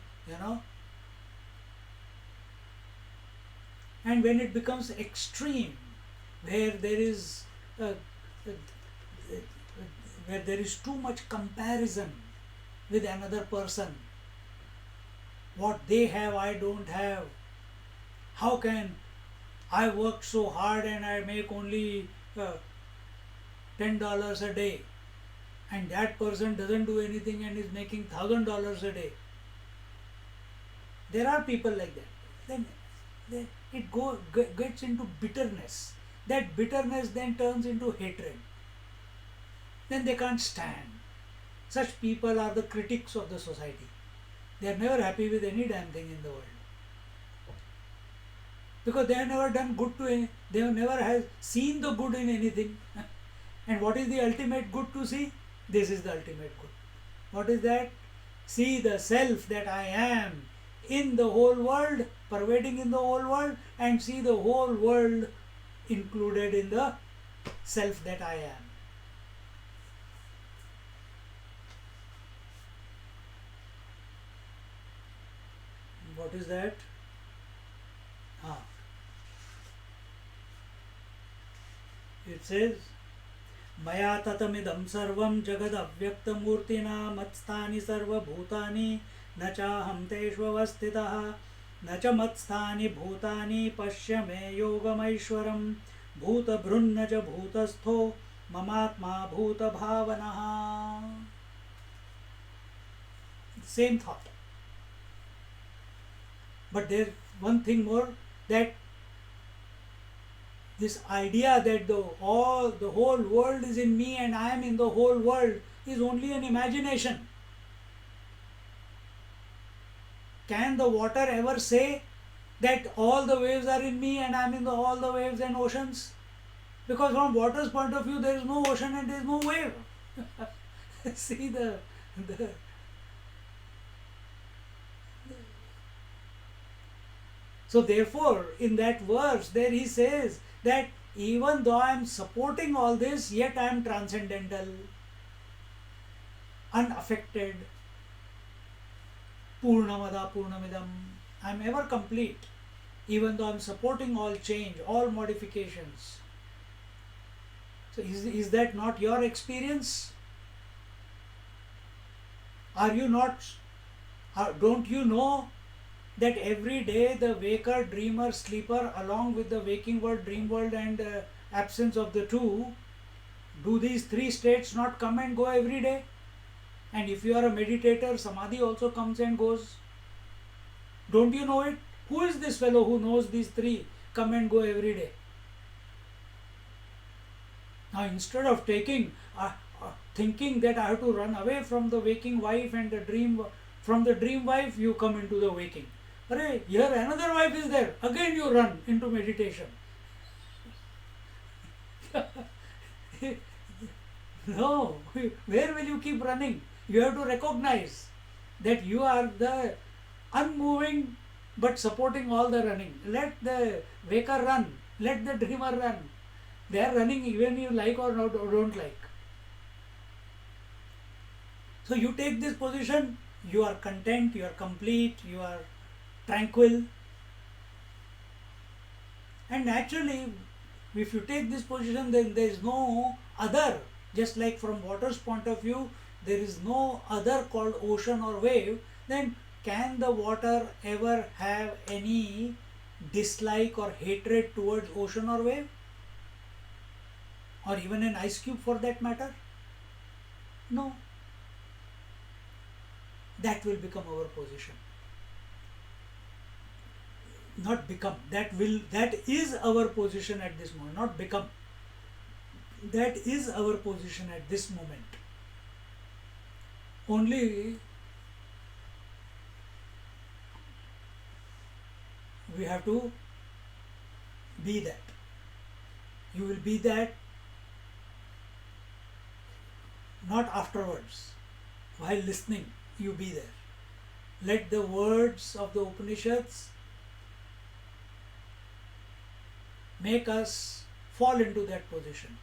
And when it becomes extreme, where there is too much comparison with another person, what they have I don't have, how can I work so hard and I make only $10 a day, and that person doesn't do anything and is making $1,000 a day. There are people like that. Then it gets into bitterness. That bitterness then turns into hatred. Then they can't stand. Such people are the critics of the society. They are never happy with any damn thing in the world. Because they have never done good to any, they have never seen the good in anything. And what is the ultimate good to see? This is the ultimate good. What is that? See the self that I am in the whole world, pervading in the whole world, and see the whole world included in the self that I am. What is that? It says, Maya tatamidam sarvam jagad avyaktamurtina matstani sarva bhutani nachaham teshvavastitaha nacha matstani bhutani pashya me yogamaishwaram bhuta bhrunnaja bhutastho mamatma bhuta bhavanaha. Same thought. But there's one thing more, that this idea that the whole world is in me and I am in the whole world is only an imagination. Can the water ever say that all the waves are in me and I am in all the waves and oceans? Because from water's point of view, there is no ocean and there is no wave. See the So therefore, in that verse, there he says that even though I am supporting all this, yet I am transcendental, unaffected. Purnamada Purnamidam. I am ever complete, even though I am supporting all change, all modifications. So is that not your experience? Are you not, don't you know that every day the waker, dreamer, sleeper, along with the waking world, dream world, and absence of the two, do these three states not come and go every day? And if you are a meditator, samadhi also comes and goes. Don't you know it? Who is this fellow who knows these three come and go every day? Now, instead of thinking that I have to run away from the waking wife and the dream, from the dream wife, you come into the waking. Arey, here another wife is there. Again, you run into meditation. No, where will you keep running? You have to recognize that you are the unmoving but supporting all the running. Let the waker run, let the dreamer run. They are running even you like or not or don't like. So you take this position, you are content, you are complete, you are tranquil. And naturally, if you take this position, then there is no other. Just like from water's point of view, there is no other called ocean or wave, then can the water ever have any dislike or hatred towards ocean or wave? Or even an ice cube for that matter? No. That will become our position. Not become. That is our position at this moment, not become. That is our position at this moment. Only we have to be that. You will be that not afterwards. While listening, you be there. Let the words of the Upanishads make us fall into that position.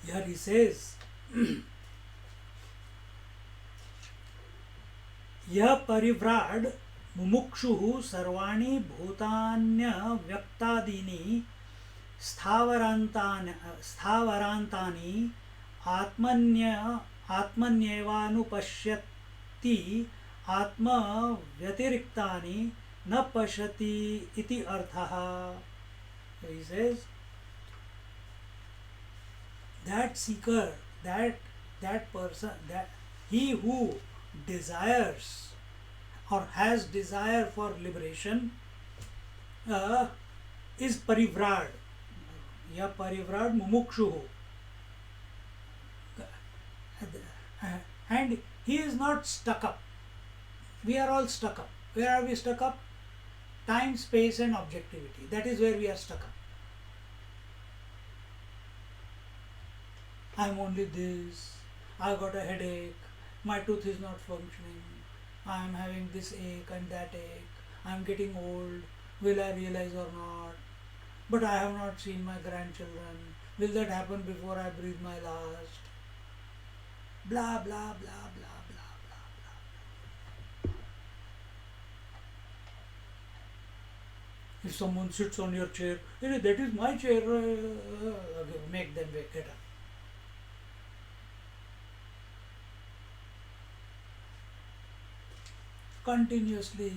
Here he says, यह परिव्राड मुमुक्षुः सर्वाणि भूतान्य व्यक्तादीनि स्थावरान्तानि आत्मन्येवानुपश्यति आत्मव्यतिरिक्तानि न पश्यति इति अर्थः. He says that seeker, that person, that he who desires or has desire for liberation is parivrad. Ya parivrad mumukshuhu. And he is not stuck up. We are all stuck up. Where are we stuck up? Time, space and objectivity. That is where we are stuck up. I am only this. I got a headache. My tooth is not functioning. I am having this ache and that ache. I am getting old. Will I realize or not? But I have not seen my grandchildren. Will that happen before I breathe my last? Blah, blah, blah, blah, blah, blah, blah. If someone sits on your chair, hey, that is my chair, make them get up. Continuously,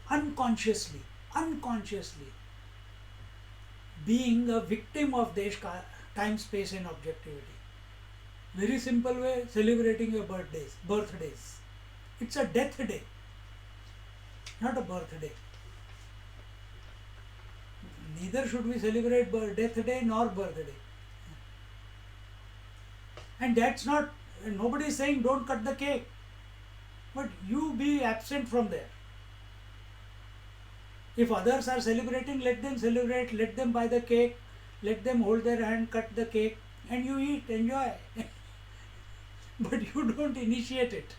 unconsciously, being a victim of time, space and objectivity. Very simple way, celebrating your birthdays. It's a death day, not a birthday. Neither should we celebrate death day nor birthday. And that's not, nobody is saying don't cut the cake. But you be absent from there. If others are celebrating, let them celebrate, let them buy the cake, let them hold their hand, cut the cake, and you eat, enjoy. But you don't initiate it.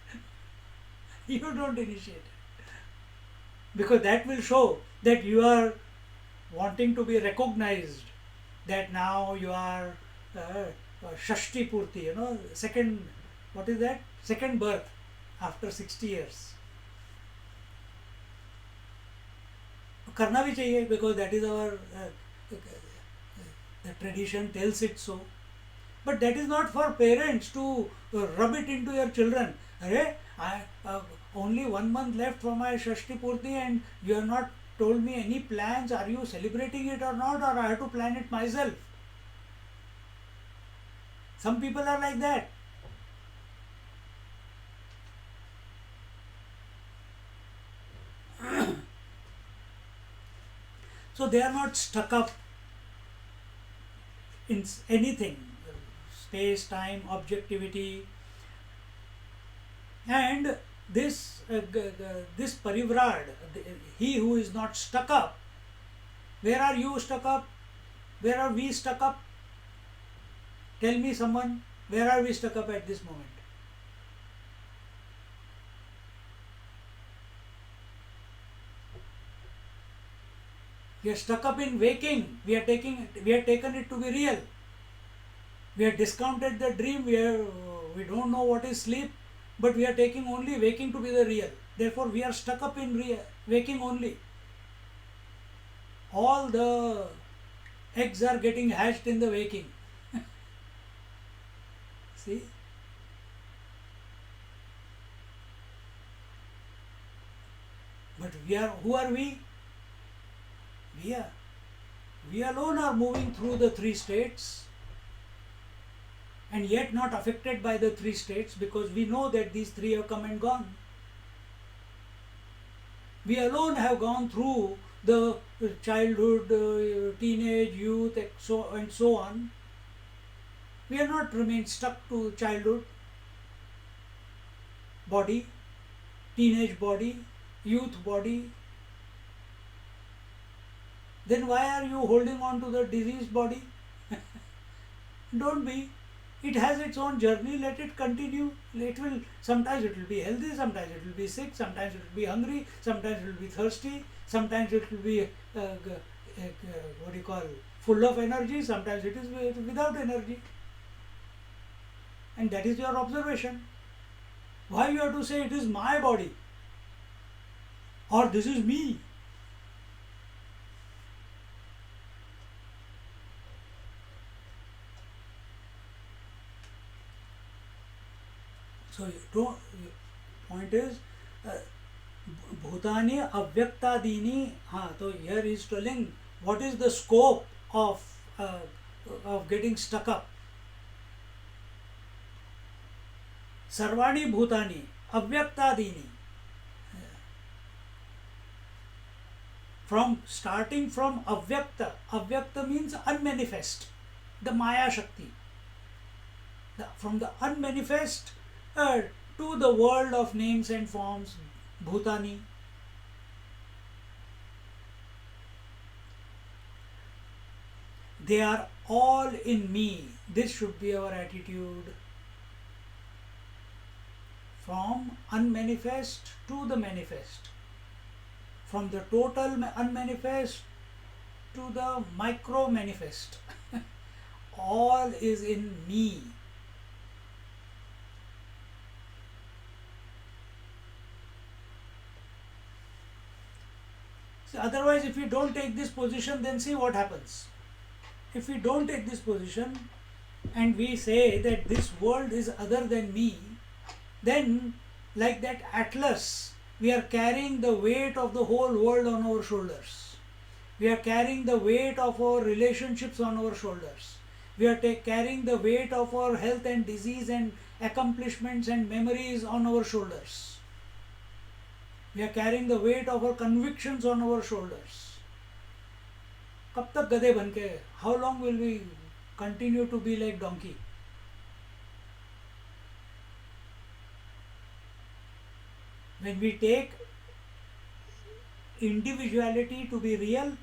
You don't initiate it. Because that will show that you are wanting to be recognized, that now you are Shashti Purti, second, what is that? Second birth. After 60 years. करना भी चाहिए, because that is our the tradition tells it so. But that is not for parents to rub it into your children. Arey, I only 1 month left for my Shashti Purti and you have not told me any plans. Are you celebrating it or not, or I have to plan it myself? Some people are like that. So they are not stuck up in anything, space, time, objectivity, and this parivrad, he who is not stuck up. Where are you stuck up? Where are we stuck up? Tell me someone, where are we stuck up at this moment? We are stuck up in waking. We are taken it to be real. We have discounted the dream. We don't know what is sleep, but we are taking only waking to be the real. Therefore, we are stuck up in waking only. All the eggs are getting hatched in the waking. See? But who are we? We alone are moving through the three states and yet not affected by the three states, because we know that these three have come and gone. We alone have gone through the childhood, teenage, youth, and so on. We are not remained stuck to childhood body, teenage body, youth body. Then why are you holding on to the diseased body? Don't be. It has its own journey. Let it continue. Sometimes it will be healthy, sometimes it will be sick, sometimes it will be hungry, sometimes it will be thirsty, sometimes it will be full of energy, sometimes it is without energy. And that is your observation. Why you have to say it is my body or this is me? So point is bhutani avyaktadini. So here he is telling what is the scope of getting stuck up. Sarvani bhutani avyaktadini. Starting from avyakta means unmanifest, the Maya Shakti. From the unmanifest to the world of names and forms, bhutani. They are all in me. This should be our attitude. From unmanifest to the manifest. From the total unmanifest to the micro manifest. All is in me. So otherwise, if we don't take this position, then see what happens. If we don't take this position and we say that this world is other than me, then like that Atlas, we are carrying the weight of the whole world on our shoulders. We are carrying the weight of our relationships on our shoulders. We are carrying the weight of our health and disease and accomplishments and memories on our shoulders. We are carrying the weight of our convictions on our shoulders. कब तक गधे बन के? How long will we continue to be like donkey? When we take individuality to be real,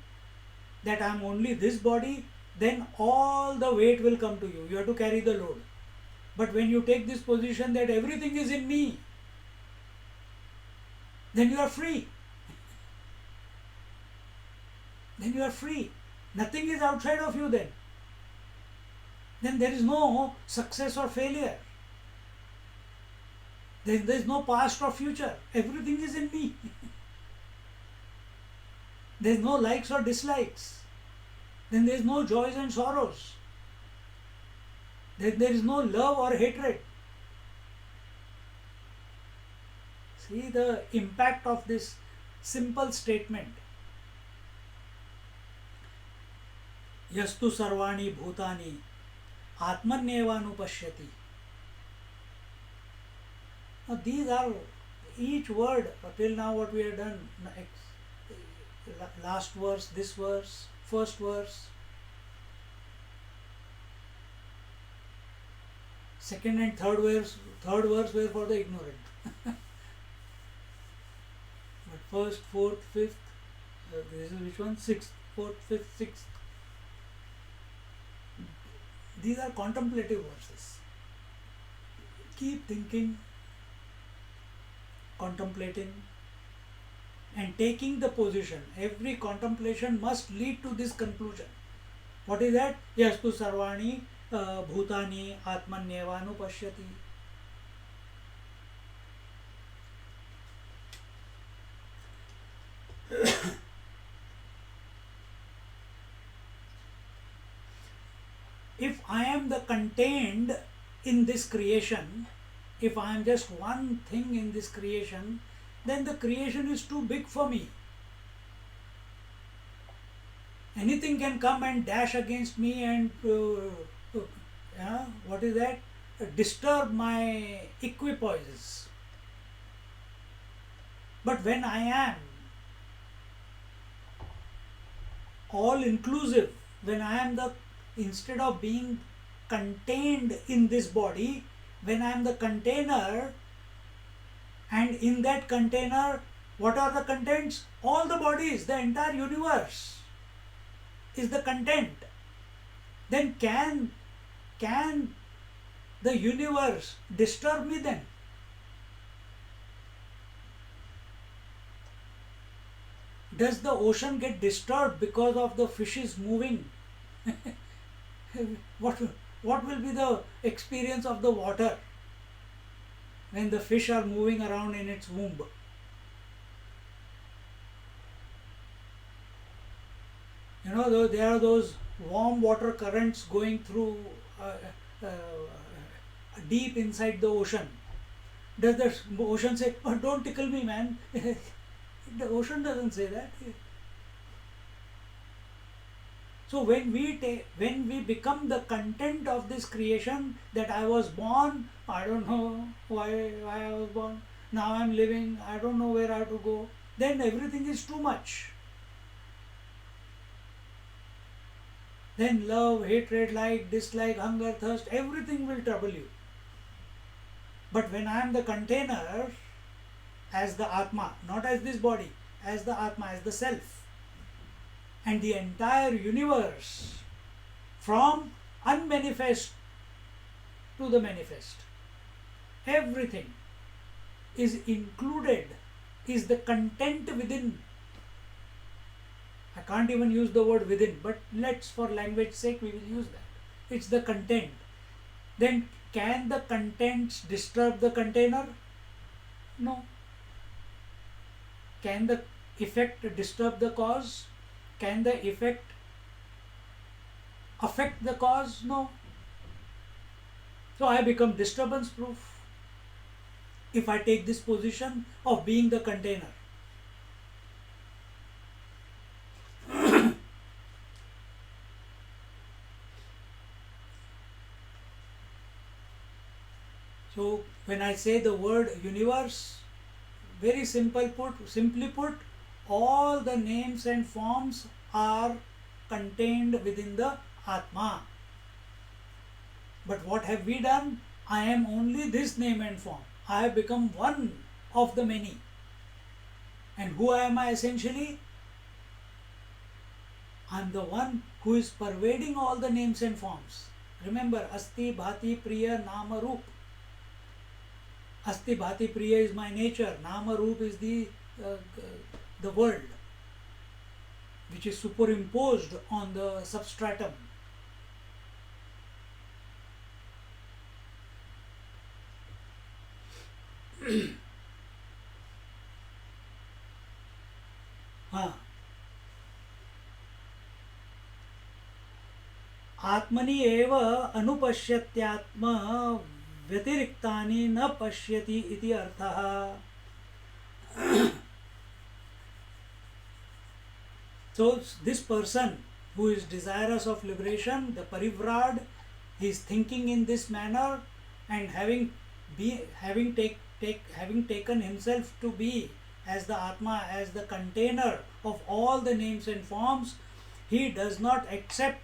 that I am only this body, then all the weight will come to you. You have to carry the load. But when you take this position that everything is in me, then you are free. Then you are free. Nothing is outside of you then. Then there is no success or failure. Then there is no past or future. Everything is in me. There is no likes or dislikes. Then there is no joys and sorrows. Then there is no love or hatred. See the impact of this simple statement. Yastu sarvani bhutani atmanyevanupashyati. Now these are each word till now what we have done. Last verse, this verse, first verse, second and third verse were for the ignorant. But first, fourth, fifth, this is which one? Sixth, fourth, fifth, sixth. These are contemplative verses. Keep thinking, contemplating, and taking the position. Every contemplation must lead to this conclusion. What is that? Yastu sarvani bhutani atmanyevanupashyati. If I am the contained in this creation, if I am just one thing in this creation, then the creation is too big for me. Anything can come and dash against me and what is that? Disturb my equipoise. But when I am all inclusive, when I am the, instead of being contained in this body, when I am the container, and in that container, what are the contents? All the bodies, the entire universe is the content. Then can the universe disturb me then? Does the ocean get disturbed because of the fishes moving? What will be the experience of the water when the fish are moving around in its womb? You know, there are those warm water currents going through deep inside the ocean. Does the ocean say, "Oh, don't tickle me, man"? The ocean doesn't say that. So when we become the content of this creation, that I was born, I don't know why I was born, now I'm living, I don't know where I have to go, then everything is too much. Then love, hatred, like, dislike, hunger, thirst, everything will trouble you. But when I am the container, as the Atma, not as this body, as the Atma, as the self, and the entire universe, from unmanifest to the manifest, everything is included, is the content within. I can't even use the word within, but let's, for language sake, we will use that. It's the content. Then can the contents disturb the container? No. Can the effect disturb the cause? Can the effect affect the cause? No. So I become disturbance proof if I take this position of being the container. So when I say the word universe, very simply put, all the names and forms are contained within the Atma. But what have we done? I am only this name and form. I have become one of the many. And who am I essentially? I am the one who is pervading all the names and forms. Remember, Asti, Bhati, Priya, Nama, Roop. Asti, Bhati, Priya is my nature. Nama, Roop is the world, which is superimposed on the substratum. आत्मनि एव अनुपश्यत्यात्म व्यतिरिक्तानि न पश्यति इति अर्थः. So this person who is desirous of liberation, the parivrad, he is thinking in this manner, and having taken himself to be as the Atma, as the container of all the names and forms, he does not accept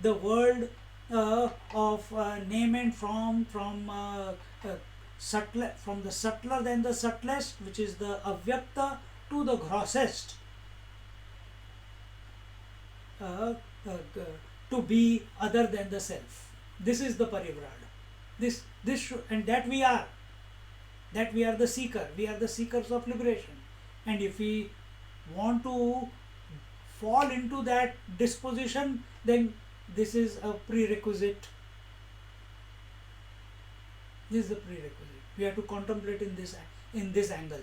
the world of name and form from the subtler than the subtlest, which is the avyakta, to the grossest, uh, uh, to be other than the self. This is the parivrada. And that we are the seeker. We are the seekers of liberation. And if we want to fall into that disposition, then this is a prerequisite. This is the prerequisite. We have to contemplate in this angle.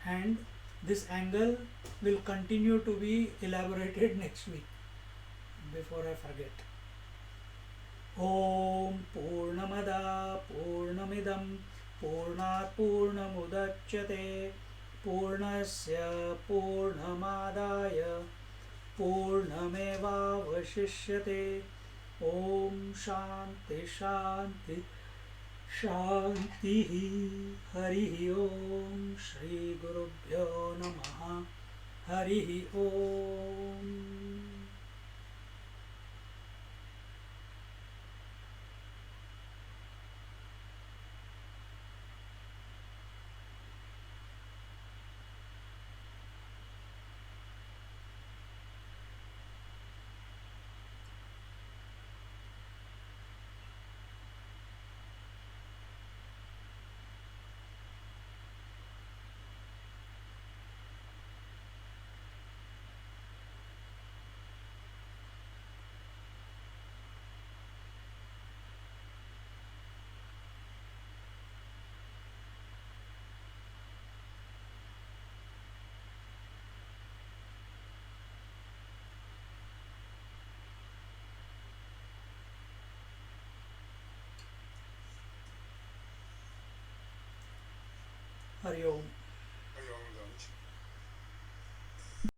And this angle will continue to be elaborated next week, before I forget. Om Purnamada Purnamidam Purnat Purnamudachyate Purnasya Purnamadaya Purnameva Vashishyate. Om Shanti Shanti Shanti. Hari Om. Shri Gurubhyo Namaha. Hari Om. Hari Om.